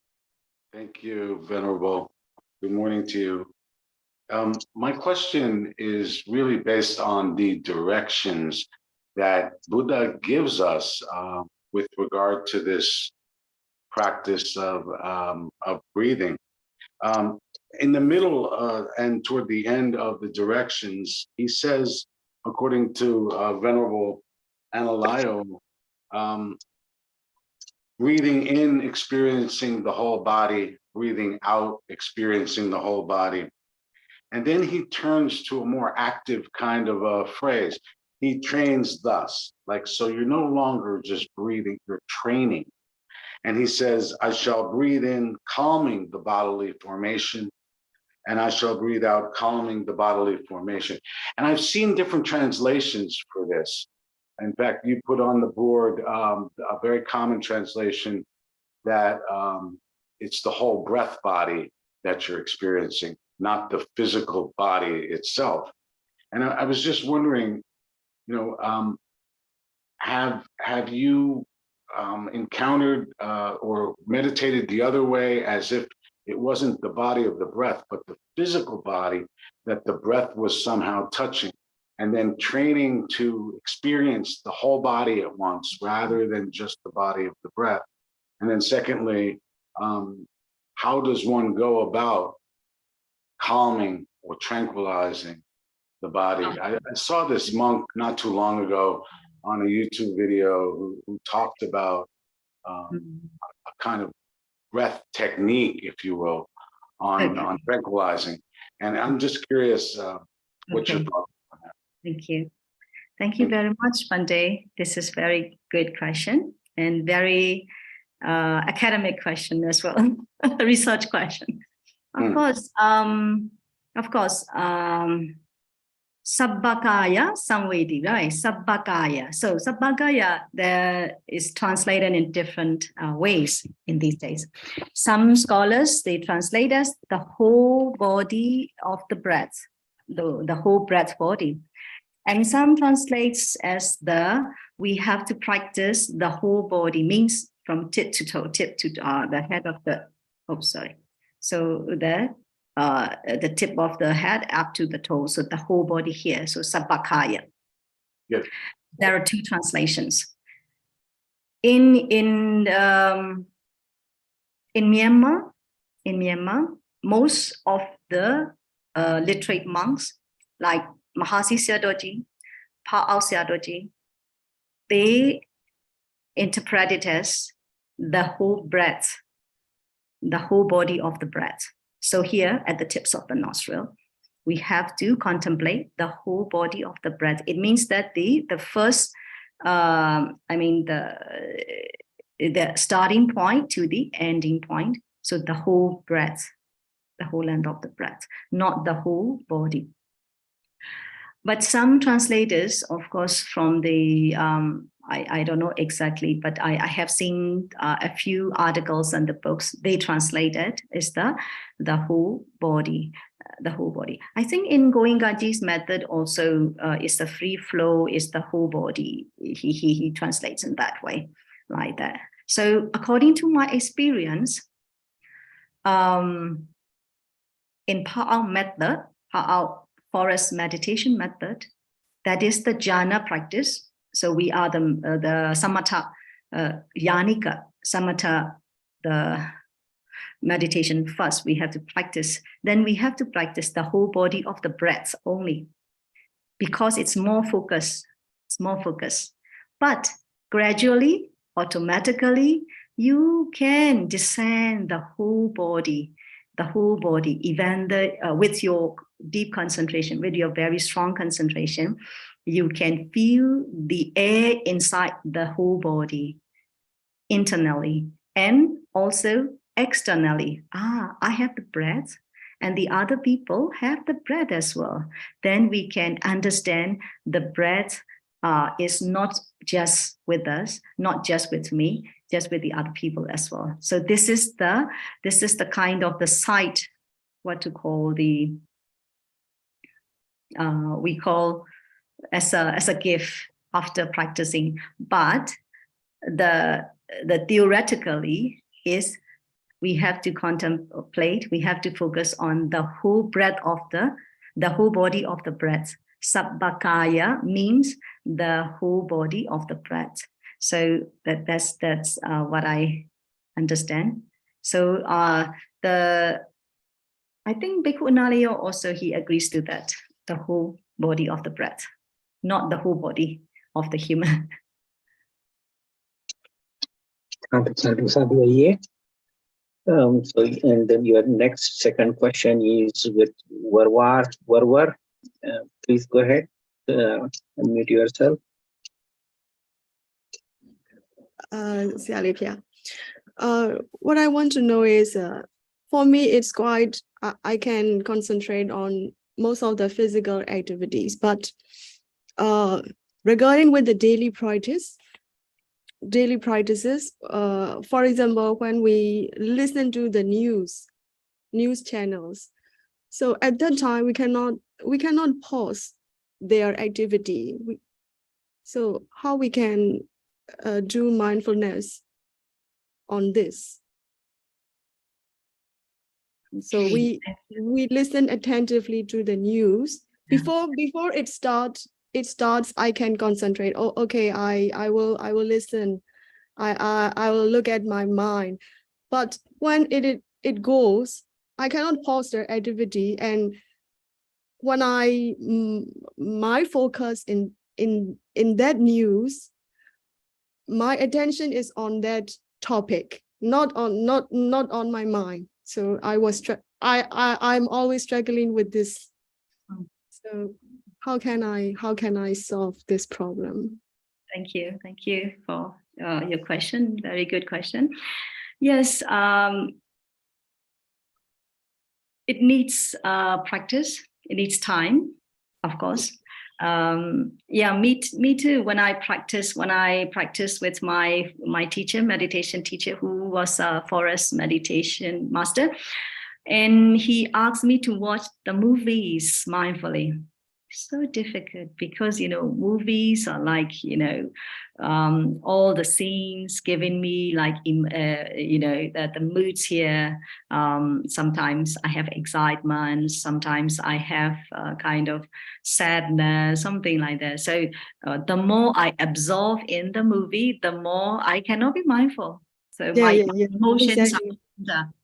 Thank you, Venerable. Good morning to you. My question is really based on the directions that Buddha gives us with regard to this practice of breathing. In the middle and toward the end of the directions, he says, according to Venerable Analayo, breathing in, experiencing the whole body, breathing out, experiencing the whole body. And then he turns to a more active kind of a phrase. He trains thus, like, so you're no longer just breathing, you're training. And he says, I shall breathe in, calming the bodily formation, and I shall breathe out, calming the bodily formation. And I've seen different translations for this. In fact, you put on the board a very common translation that it's the whole breath body that you're experiencing, not the physical body itself. And I was just wondering, you know, have you encountered or meditated the other way, as if it wasn't the body of the breath, but the physical body that the breath was somehow touching, and then training to experience the whole body at once rather than just the body of the breath? And then secondly, how does one go about calming or tranquilizing the body? I saw this monk not too long ago on a YouTube video who talked about a kind of breath technique, if you will, on tranquilizing. And I'm just curious what your thoughts on that. Thank you. Thank you very much, Bande. This is very good question and very academic question as well, research question. Of course, Sabbakaya Samvedi, right? Sabbakaya. So Sabbakaya there is translated in different ways in these days. Some scholars, they translate as the whole body of the breath, the whole breath body. And some translates as we have to practice the whole body, means from tip to toe, tip to the head of the, So the tip of the head up to the toe, so the whole body here, so Sabbakaya. Yes. There are two translations. In Myanmar, most of the literate monks, like Mahasi Sayadaw, Pa'ao Sayadaw, they interpret it as the whole breath, the whole body of the breath. So here at the tips of the nostril, we have to contemplate the whole body of the breath. It means that the first, the starting point to the ending point. So the whole breath, the whole length of the breath, not the whole body. But some translators, of course, from the, I don't know exactly, but I have seen a few articles and the books, they translated is the whole body, the whole body. I think in Goenkaji's method also is the free flow, is the whole body. He translates in that way, like that. So according to my experience, in Pa'ao method, Pa'ao forest meditation method, that is the jhana practice. So we are the samatha, yanika, samatha, the meditation first. We have to practice. Then we have to practice the whole body of the breath only, because it's more focused. It's more focused. But gradually, automatically, you can descend the whole body, even with your deep concentration, with your very strong concentration, you can feel the air inside the whole body, internally and also externally. I have the breath and the other people have the breath as well. Then we can understand the breath is not just with us, not just with me, just with the other people as well. So this is the kind of the sight, what to call the, we call as a gift after practicing. But the theoretically is we have to contemplate, we have to focus on the whole breath of the whole body of the breath. Sabbakaya means the whole body of the breath. So that's what I understand. So I think Bhikkhu Unalayo also, he agrees to that, the whole body of the breath, not the whole body of the human. Sadhu, Ayya. So, and then your next second question is with Warwar. Please go ahead, unmute yourself. Sialipia. What I want to know is, for me, it's quite, I can concentrate on most of the physical activities, but regarding with the daily practices, for example, when we listen to the news channels, so at that time we cannot pause their activity. So how we can do mindfulness on this? So we listen attentively to the news before it starts. I can concentrate. Oh, okay. I will listen. I will look at my mind. But when it goes, I cannot pause the activity. And when my focus in that news, my attention is on that topic, not on my mind. So I'm always struggling with this. So how can I solve this problem? Thank you for your question. Very good question. Yes, it needs practice. It needs time, of course. Yeah, me too. When I practice with my teacher, meditation teacher, who was a forest meditation master, and he asked me to watch the movies mindfully. So difficult because movies are like all the scenes giving me like the moods here. Sometimes I have excitement, sometimes I have kind of sadness, something like that. So the more I absorb in the movie, the more I cannot be mindful. So my emotions exactly.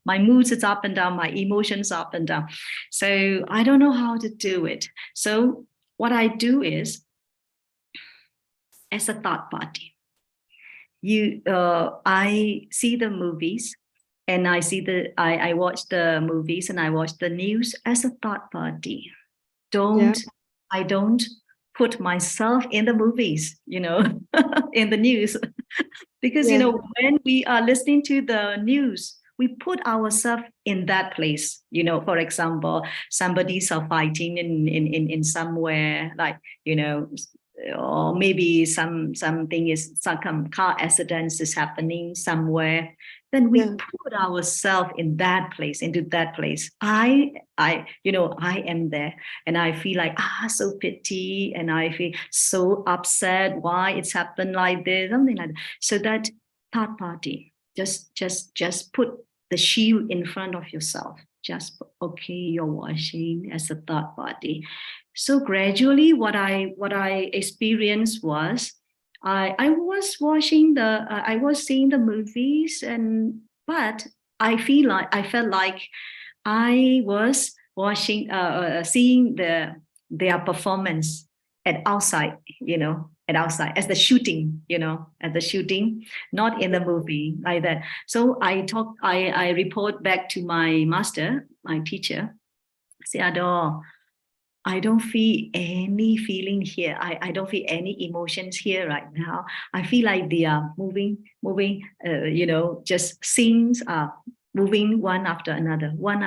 my moods is up and down, my emotions up and down. So I don't know how to do it. So what I do is, as a third party, I see the movies and I watch the movies and I watch the news as a third party. I don't put myself in the movies, in the news. Because when we are listening to the news, we put ourselves in that place. For example, somebody's fighting in somewhere, like or maybe some car accidents is happening somewhere. Then we put ourselves in that place, into that place. I am there, and I feel like so pity, and I feel so upset. Why it's happened like this, something like that. So that third party, just put the shield in front of yourself. Just okay, you're watching as a third party. So gradually, what I experienced was, I was watching I was seeing the movies, but I felt like I was watching, seeing their performance at outside, as the shooting, not in the movie like that. So I report back to my master, my teacher, say, I don't feel any feeling here. I don't feel any emotions here right now. I feel like they are moving, just scenes are moving one after another one.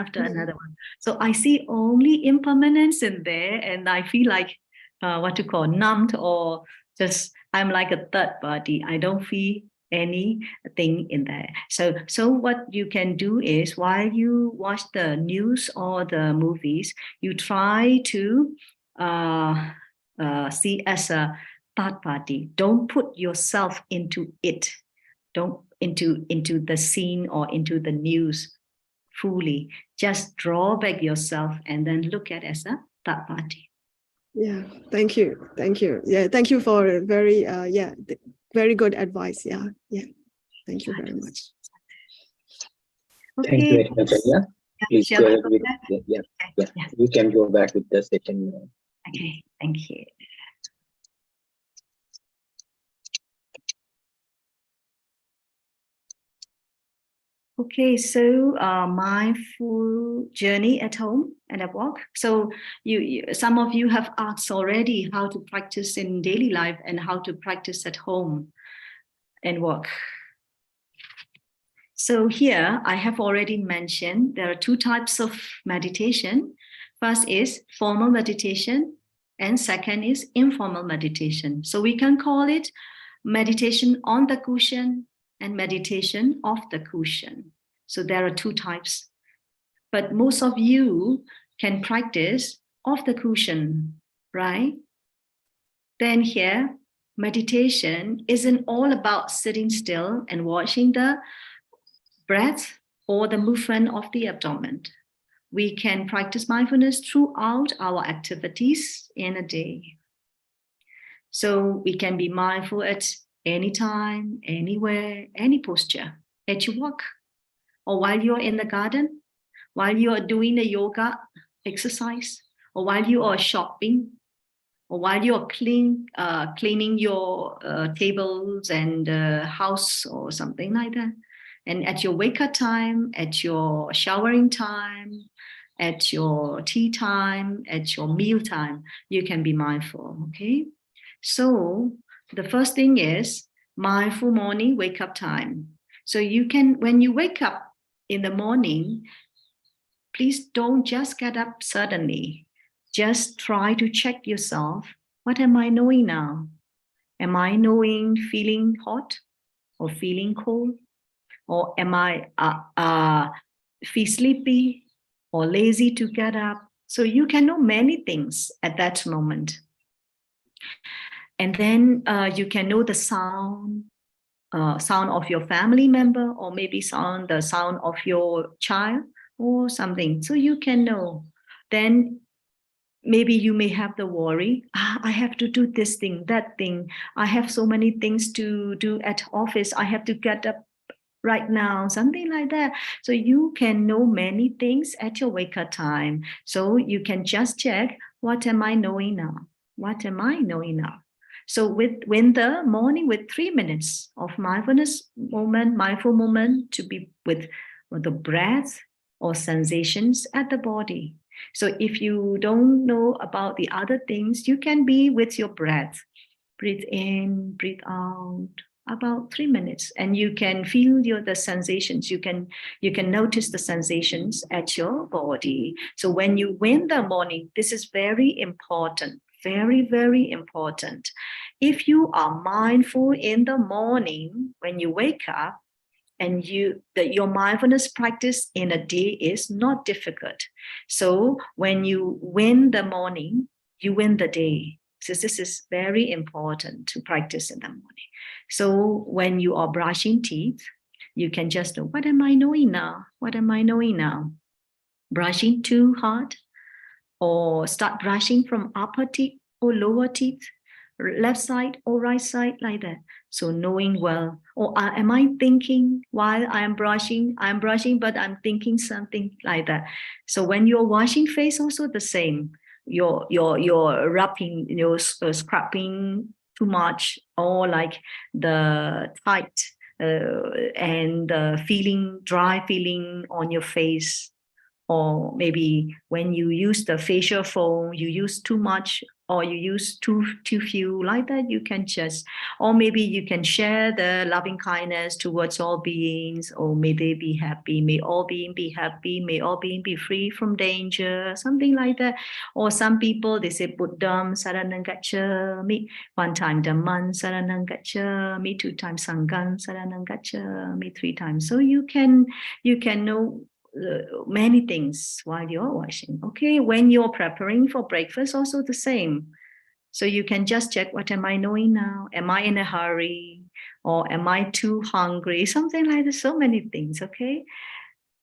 So I see only impermanence in there, and I feel like what to call numbed, or just I'm like a third party. I don't feel anything in there. So what you can do is, while you watch the news or the movies, you try to see as a third party. Don't put yourself into it. Don't into the scene or into the news fully. Just draw back yourself and then look at as a third party. Yeah, thank you. Yeah, thank you for very very good advice. Yeah. Thank you very much. Okay. Thank you very much, Ayya. Please go ahead with You can go back with the session. Okay, thank you. Okay, so mindful journey at home and at work. So some of you have asked already how to practice in daily life and how to practice at home and work. So here I have already mentioned there are two types of meditation. First is formal meditation and second is informal meditation. So we can call it meditation on the cushion and meditation off the cushion. So there are two types. But most of you can practice off the cushion, right? Then here, meditation isn't all about sitting still and watching the breath or the movement of the abdomen. We can practice mindfulness throughout our activities in a day. So we can be mindful at any time, anywhere, any posture, at your work, or while you're in the garden, while you are doing the yoga exercise, or while you are shopping, or while you are cleaning your tables and house or something like that. And at your wake-up time, at your showering time, at your tea time, at your meal time, you can be mindful, okay? So the first thing is mindful morning wake-up time. So you can, when you wake up in the morning, please don't just get up suddenly. Just try to check yourself. What am I knowing now? Am I knowing feeling hot or feeling cold? Or am I feel sleepy or lazy to get up? So you can know many things at that moment. And then you can know the sound of your family member, or maybe the sound of your child or something. So you can know. Then maybe you may have the worry, I have to do this thing, that thing. I have so many things to do at office. I have to get up right now, something like that. So you can know many things at your wake-up time. So you can just check, what am I knowing now? What am I knowing now? So within the morning, with 3 minutes of mindfulness moment, mindful moment, to be with the breath or sensations at the body. So if you don't know about the other things, you can be with your breath. Breathe in, breathe out, about 3 minutes, and you can feel the sensations. You can notice the sensations at your body. So when you win the morning, this is very important, very, very important. If you are mindful in the morning when you wake up, and your mindfulness practice in a day is not difficult. So when you win the morning, you win the day. So this is very important to practice in the morning. So when you are brushing teeth, you can just know, what am I knowing now? What am I knowing now? Brushing too hard, or start brushing from upper teeth or lower teeth, left side or right side, like that. So knowing well, or am I thinking while I'm brushing, but I'm thinking something, like that. So when you're washing face, also the same. You're rubbing, scrubbing too much, or like the tight and dry feeling on your face. Or maybe when you use the facial foam, you use too much, or you use too few, like that. You can just, or maybe you can share the loving kindness towards all beings, or may they be happy, may all beings be happy, may all beings be free from danger, something like that. Or some people, they say Buddham saranam gacchami, 1 time Dhammam saranam gacchami, 2 times Sangham saranam gacchami, 3 times. So you can know many things while you're washing. Okay, when you're preparing for breakfast, also the same. So you can just check, what am I knowing now? Am I in a hurry? Or am I too hungry? Something like this, so many things, okay?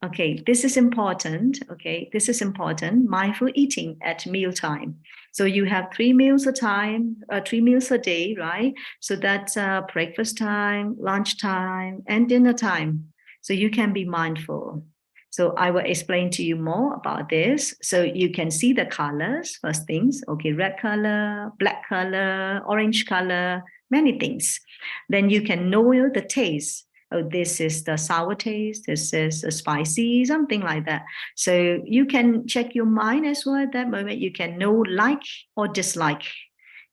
Okay, this is important, okay? This is important, mindful eating at mealtime. So you have 3 meals a time, 3 meals a day, right? So that's breakfast time, lunch time, and dinner time. So you can be mindful. So I will explain to you more about this. So you can see the colors, first things, okay, red color, black color, orange color, many things. Then you can know the taste. oh, this is the sour taste, this is spicy, something like that. So you can check your mind as well at that moment. You can know like or dislike.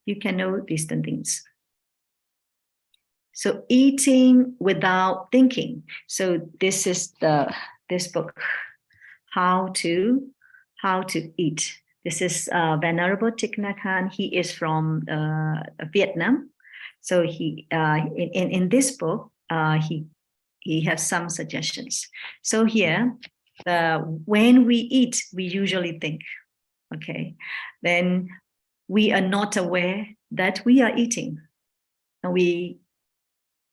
You can know these things. So eating without thinking. So this is this book, How to Eat. This is Venerable Thich Nhat Hanh. He is from Vietnam. So he in this book he has some suggestions. So here, when we eat, we usually think. Okay, then we are not aware that we are eating, and we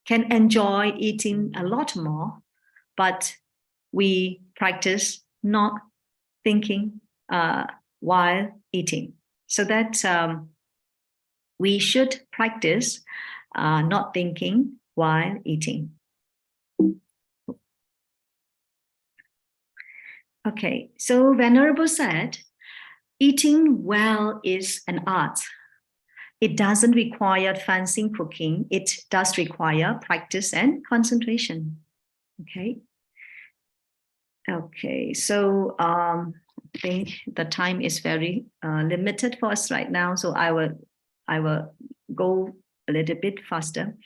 can enjoy eating a lot more, but we practice not thinking while eating. So that we should practice not thinking while eating. Okay, so Venerable said, eating well is an art. It doesn't require fancy cooking. It does require practice and concentration. Okay. Okay, so I think the time is very limited for us right now. So I will go a little bit faster.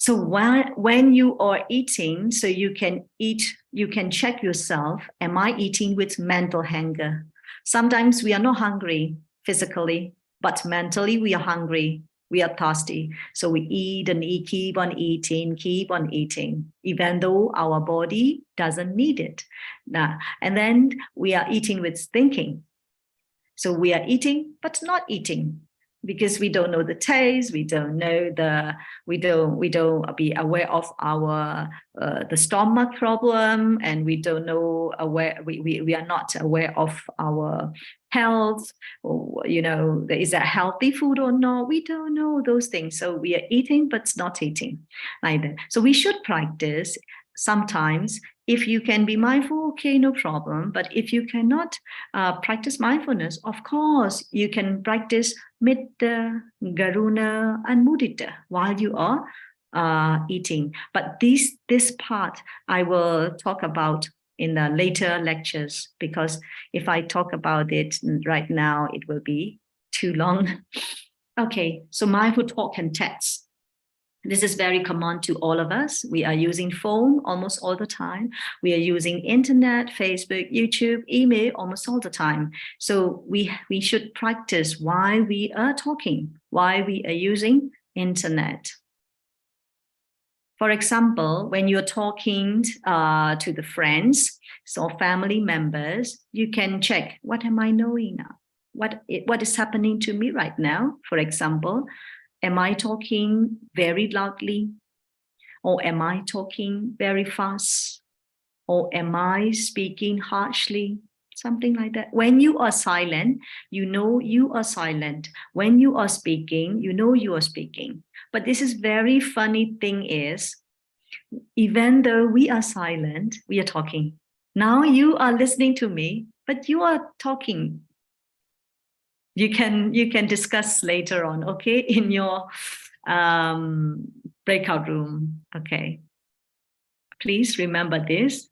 So when you are eating, so you can check yourself, am I eating with mental hunger? Sometimes we are not hungry physically, but mentally we are hungry, we are thirsty. So we eat and eat, keep on eating, even though our body doesn't need it. And then we are eating with thinking. So we are eating, but not eating, because we don't know the taste, we don't be aware of our the stomach problem, and we don't know we are not aware of our health, or is that healthy food or not? We don't know those things. So we are eating but not eating either. So we should practice sometimes. If you can be mindful, okay, no problem. But if you cannot practice mindfulness, of course, you can practice Metta, Karuna, and Mudita while you are eating. But this part I will talk about in the later lectures, because if I talk about it right now, it will be too long. Okay, so mindful talk and text. This is very common to all of us. We are using phone almost all the time. We are using internet, Facebook, YouTube, email almost all the time. So we should practice while we are talking, while we are using internet. For example, when you're talking to the friends or family members, you can check, what am I knowing now? What is happening to me right now? For example, am I talking very loudly? Or am I talking very fast? Or am I speaking harshly? Something like that. When you are silent, you know you are silent. When you are speaking, you know you are speaking. But this is very funny thing is, even though we are silent, we are talking. Now you are listening to me, but you are talking. You can discuss later on, okay, in your breakout room, okay? Please remember this.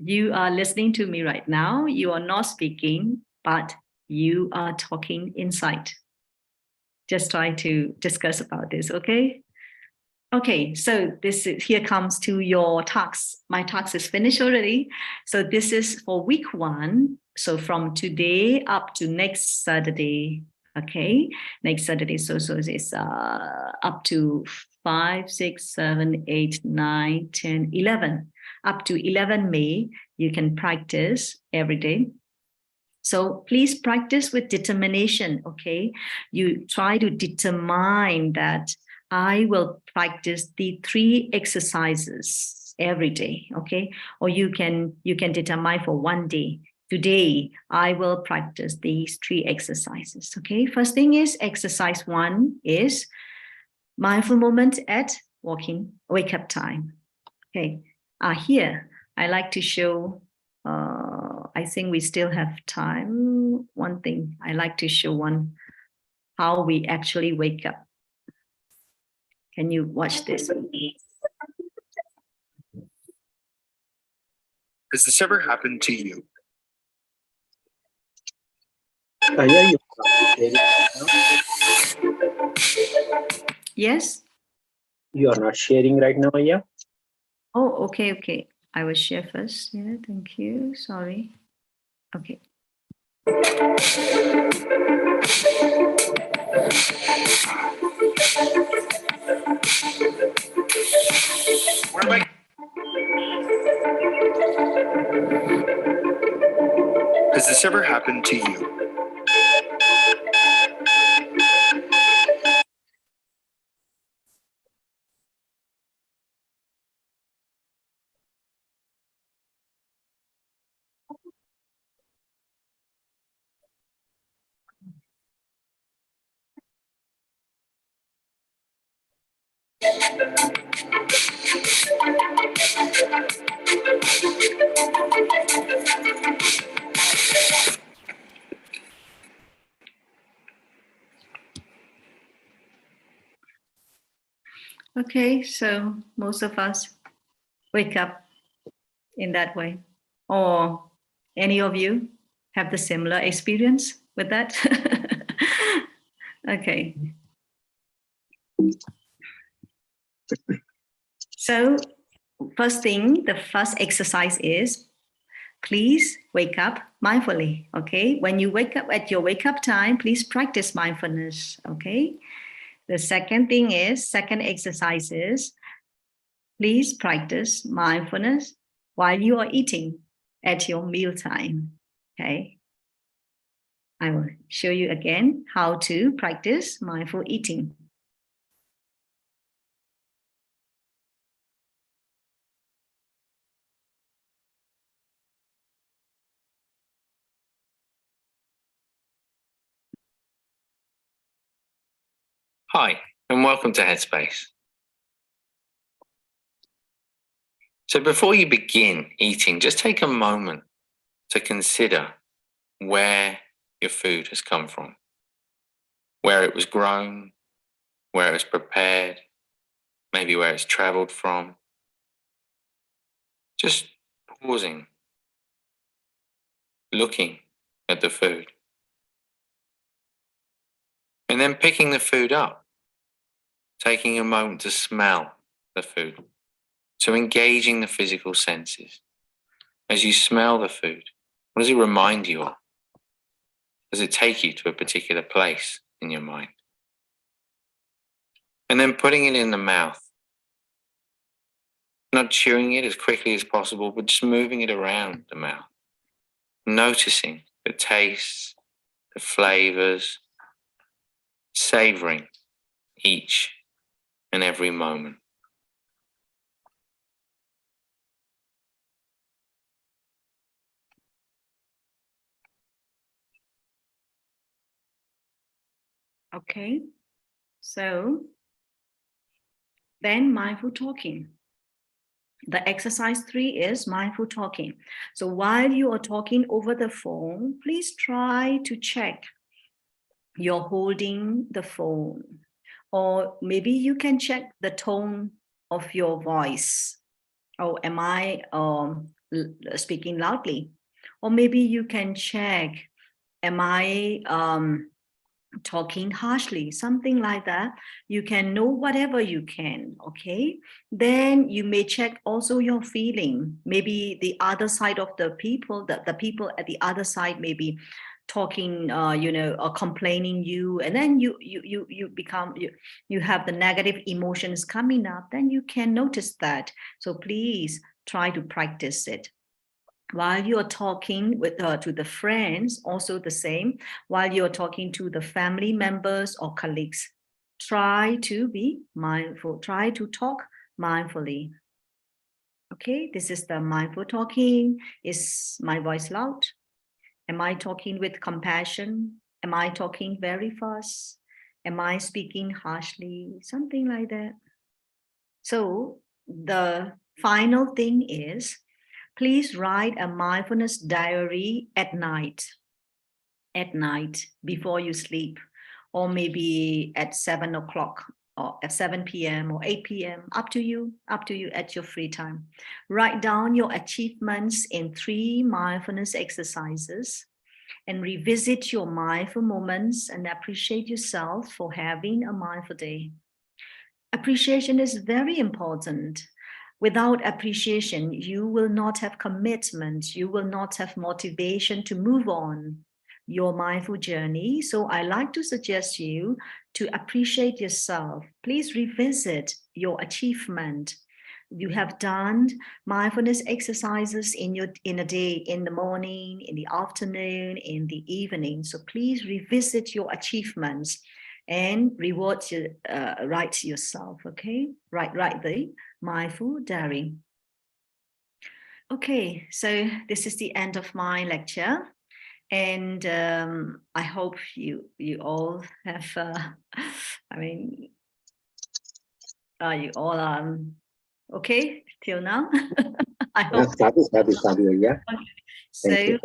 You are listening to me right now. You are not speaking, but you are talking inside. Just try to discuss about this, okay? Okay, so here comes to your task. My task is finished already. So this is for week 1. So from today up to next Saturday, okay? Next Saturday, so it's up to 5, 6, 7, 8, 9, 10, 11. Up to 11 May, you can practice every day. So please practice with determination, okay? You try to determine that I will practice the 3 exercises every day, okay? Or you can determine for one day. Today, I will practice these 3 exercises, okay? First thing is exercise 1 is mindful moment at wake up time, okay? Here, I like to show, I think we still have time. One thing I like to show how we actually wake up. Can you watch this? Has this ever happened to you? Ayya, you are not sharing right now. Yes? You are not sharing right now, Ayya. Oh, okay, okay. I will share first. Yeah, thank you. Sorry. Okay. Where am I? Has this ever happened to you? Okay, so most of us wake up in that way. Or any of you have the similar experience with that? Okay. So first thing, the first exercise is please wake up mindfully. Okay. When you wake up at your wake up time, please practice mindfulness. Okay. The second thing is, second exercise is, please practice mindfulness while you are eating at your meal time. Okay. I will show you again how to practice mindful eating. Hi, and welcome to Headspace. So before you begin eating, just take a moment to consider where your food has come from, where it was grown, where it was prepared, maybe where it's traveled from. Just pausing, looking at the food, and then picking the food up, taking a moment to smell the food. So engaging the physical senses. As you smell the food, what does it remind you of? Does it take you to a particular place in your mind? And then putting it in the mouth. Not chewing it as quickly as possible, but just moving it around the mouth. Noticing the tastes, the flavors, savoring each and every moment. Okay, so then mindful talking. The exercise 3 is mindful talking. So while you are talking over the phone, please try to check you're holding the phone, or maybe you can check the tone of your voice. Oh, am I speaking loudly? Or maybe you can check, am I talking harshly, something like that. You can know whatever you can, okay? Then you may check also your feeling. Maybe the other side of the people, the people at the other side may be talking, or complaining you, and then you have the negative emotions coming up, then you can notice that. So please try to practice it. While you're talking with to the friends, also the same. While you're talking to the family members or colleagues, try to be mindful. Try to talk mindfully. Okay, this is the mindful talking. Is my voice loud? Am I talking with compassion? Am I talking very fast? Am I speaking harshly? Something like that. So the final thing is, please write a mindfulness diary at night before you sleep, or maybe at 7 o'clock or at 7 p.m. or 8 p.m. Up to you at your free time. Write down your achievements in 3 mindfulness exercises and revisit your mindful moments and appreciate yourself for having a mindful day. Appreciation is very important. Without appreciation, you will not have commitment. You will not have motivation to move on your mindful journey. So I like to suggest you to appreciate yourself. Please revisit your achievement. You have done mindfulness exercises in a day, in the morning, in the afternoon, in the evening. So please revisit your achievements and write to yourself. Okay, write the mindful diary. Okay, so this is the end of my lecture, and I hope you all have. You all are okay till now. I hope. Yeah. So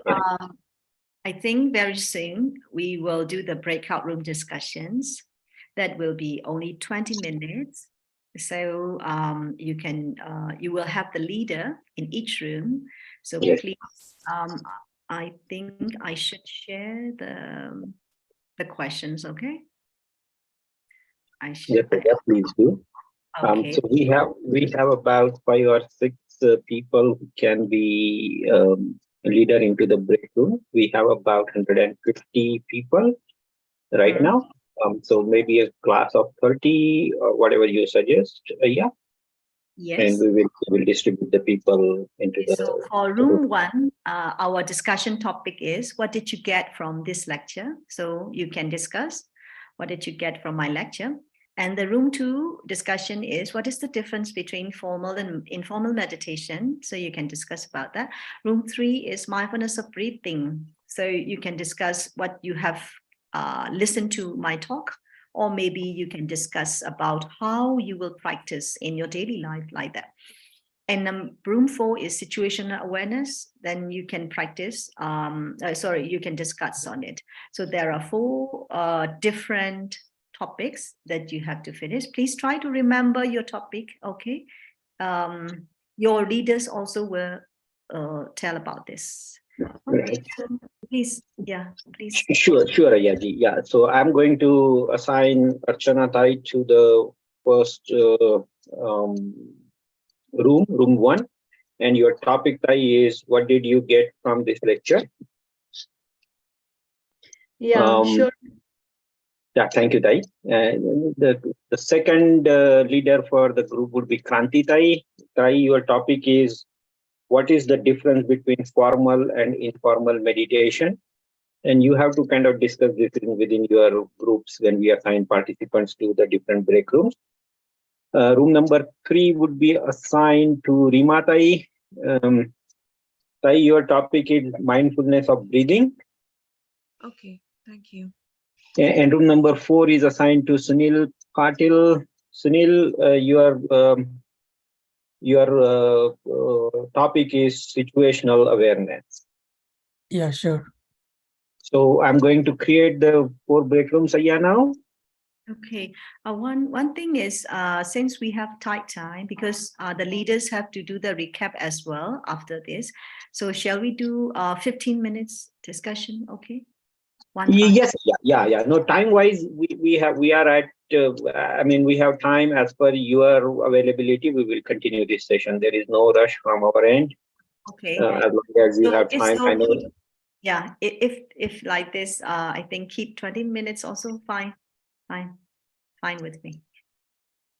I think very soon we will do the breakout room discussions. That will be only 20 minutes. So you will have the leader in each room. So Yes. please, I think I should share the questions. Okay. Yes, please do. Okay. So we have about 5 or 6 people who can be leader into the break room. We have about 150 people right now. So maybe a class of 30 or whatever you suggest. Yeah. Yes. And we will distribute the people into the. So for room 1, our discussion topic is, what did you get from this lecture? So you can discuss what did you get from my lecture. And the room 2 discussion is, what is the difference between formal and informal meditation? So you can discuss about that. Room 3 is mindfulness of breathing. So you can discuss what you have listened to my talk, or maybe you can discuss about how you will practice in your daily life like that. And room 4 is situational awareness. Then you can practice, you can discuss on it. So there are 4 different topics that you have to finish. Please try to remember your topic, okay? Your leaders also will tell about this. Okay, Right. so please, please. Sure, Ayyaji. Yeah, so I'm going to assign Archana Tai to the first room 1, and your topic, Tai, is what did you get from this lecture? Yeah, sure. Yeah, thank you, Tai. The second leader for the group would be Kranti Tai. Tai, your topic is, what is the difference between formal and informal meditation? And you have to kind of discuss this within your groups when we assign participants to the different break rooms. Room number 3 would be assigned to Rima Tai. Tai, your topic is mindfulness of breathing. Okay, thank you. And room number 4 is assigned to Sunil Patil. Sunil, your topic is situational awareness. Yeah, sure. So I'm going to create the 4 break rooms, Ayya, now. Okay. One thing is, since we have tight time, because the leaders have to do the recap as well after this. So shall we do 15 minutes discussion? Okay. Yes. Yeah. No, time wise, we are at. We have time as per your availability. We will continue this session. There is no rush from our end. Okay. As long as you have time, I know. Yeah. If like this, I think keep 20 minutes also fine with me.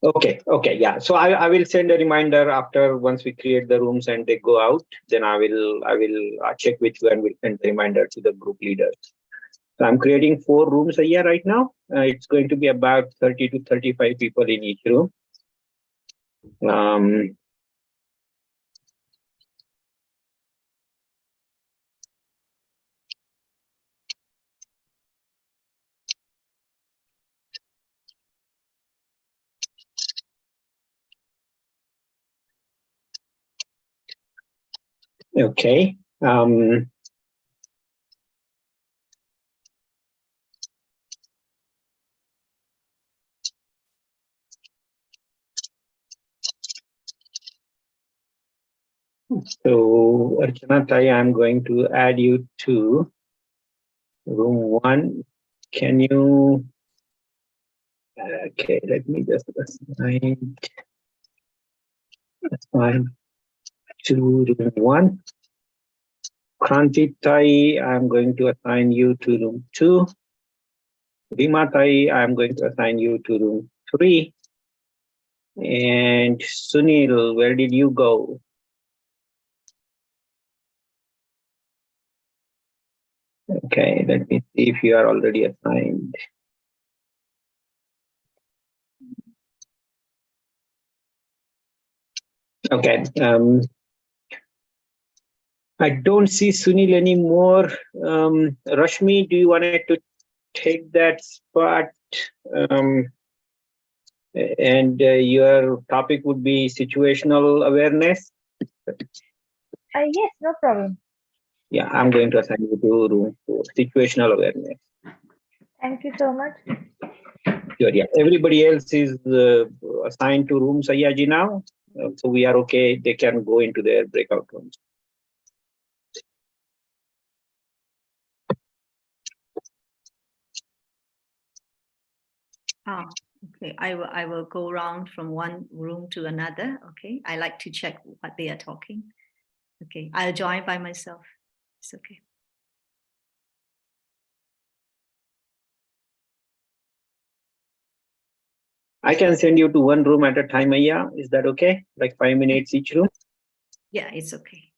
Okay. Yeah. So I will send a reminder after, once we create the rooms and they go out. Then I will check with you and will send the reminder to the group leaders. So I'm creating 4 rooms a year right now. It's going to be about 30 to 35 people in each room. Okay. So Archana Tai, I'm going to add you to room 1. Can you? Okay, let me just assign to room 1. Candidta, I'm going to assign you to room 2. Vimatai, I'm going to assign you to room 3. And Sunil, where did you go? Okay, let me see if you are already assigned. Okay, I don't see Sunil anymore. Rashmi, do you want to take that spot? And your topic would be situational awareness. Yes, no problem. Yeah, I'm going to assign you to room 4, situational awareness. Thank you so much. Sure, yeah. Everybody else is assigned to room Sayyaji now. So we are okay. They can go into their breakout rooms. Oh, okay. I will go around from one room to another. Okay. I like to check what they are talking. Okay. I'll join by myself. It's okay. I can send you to one room at a time, Ayya. Is that okay? Like 5 minutes each room? Yeah, it's okay.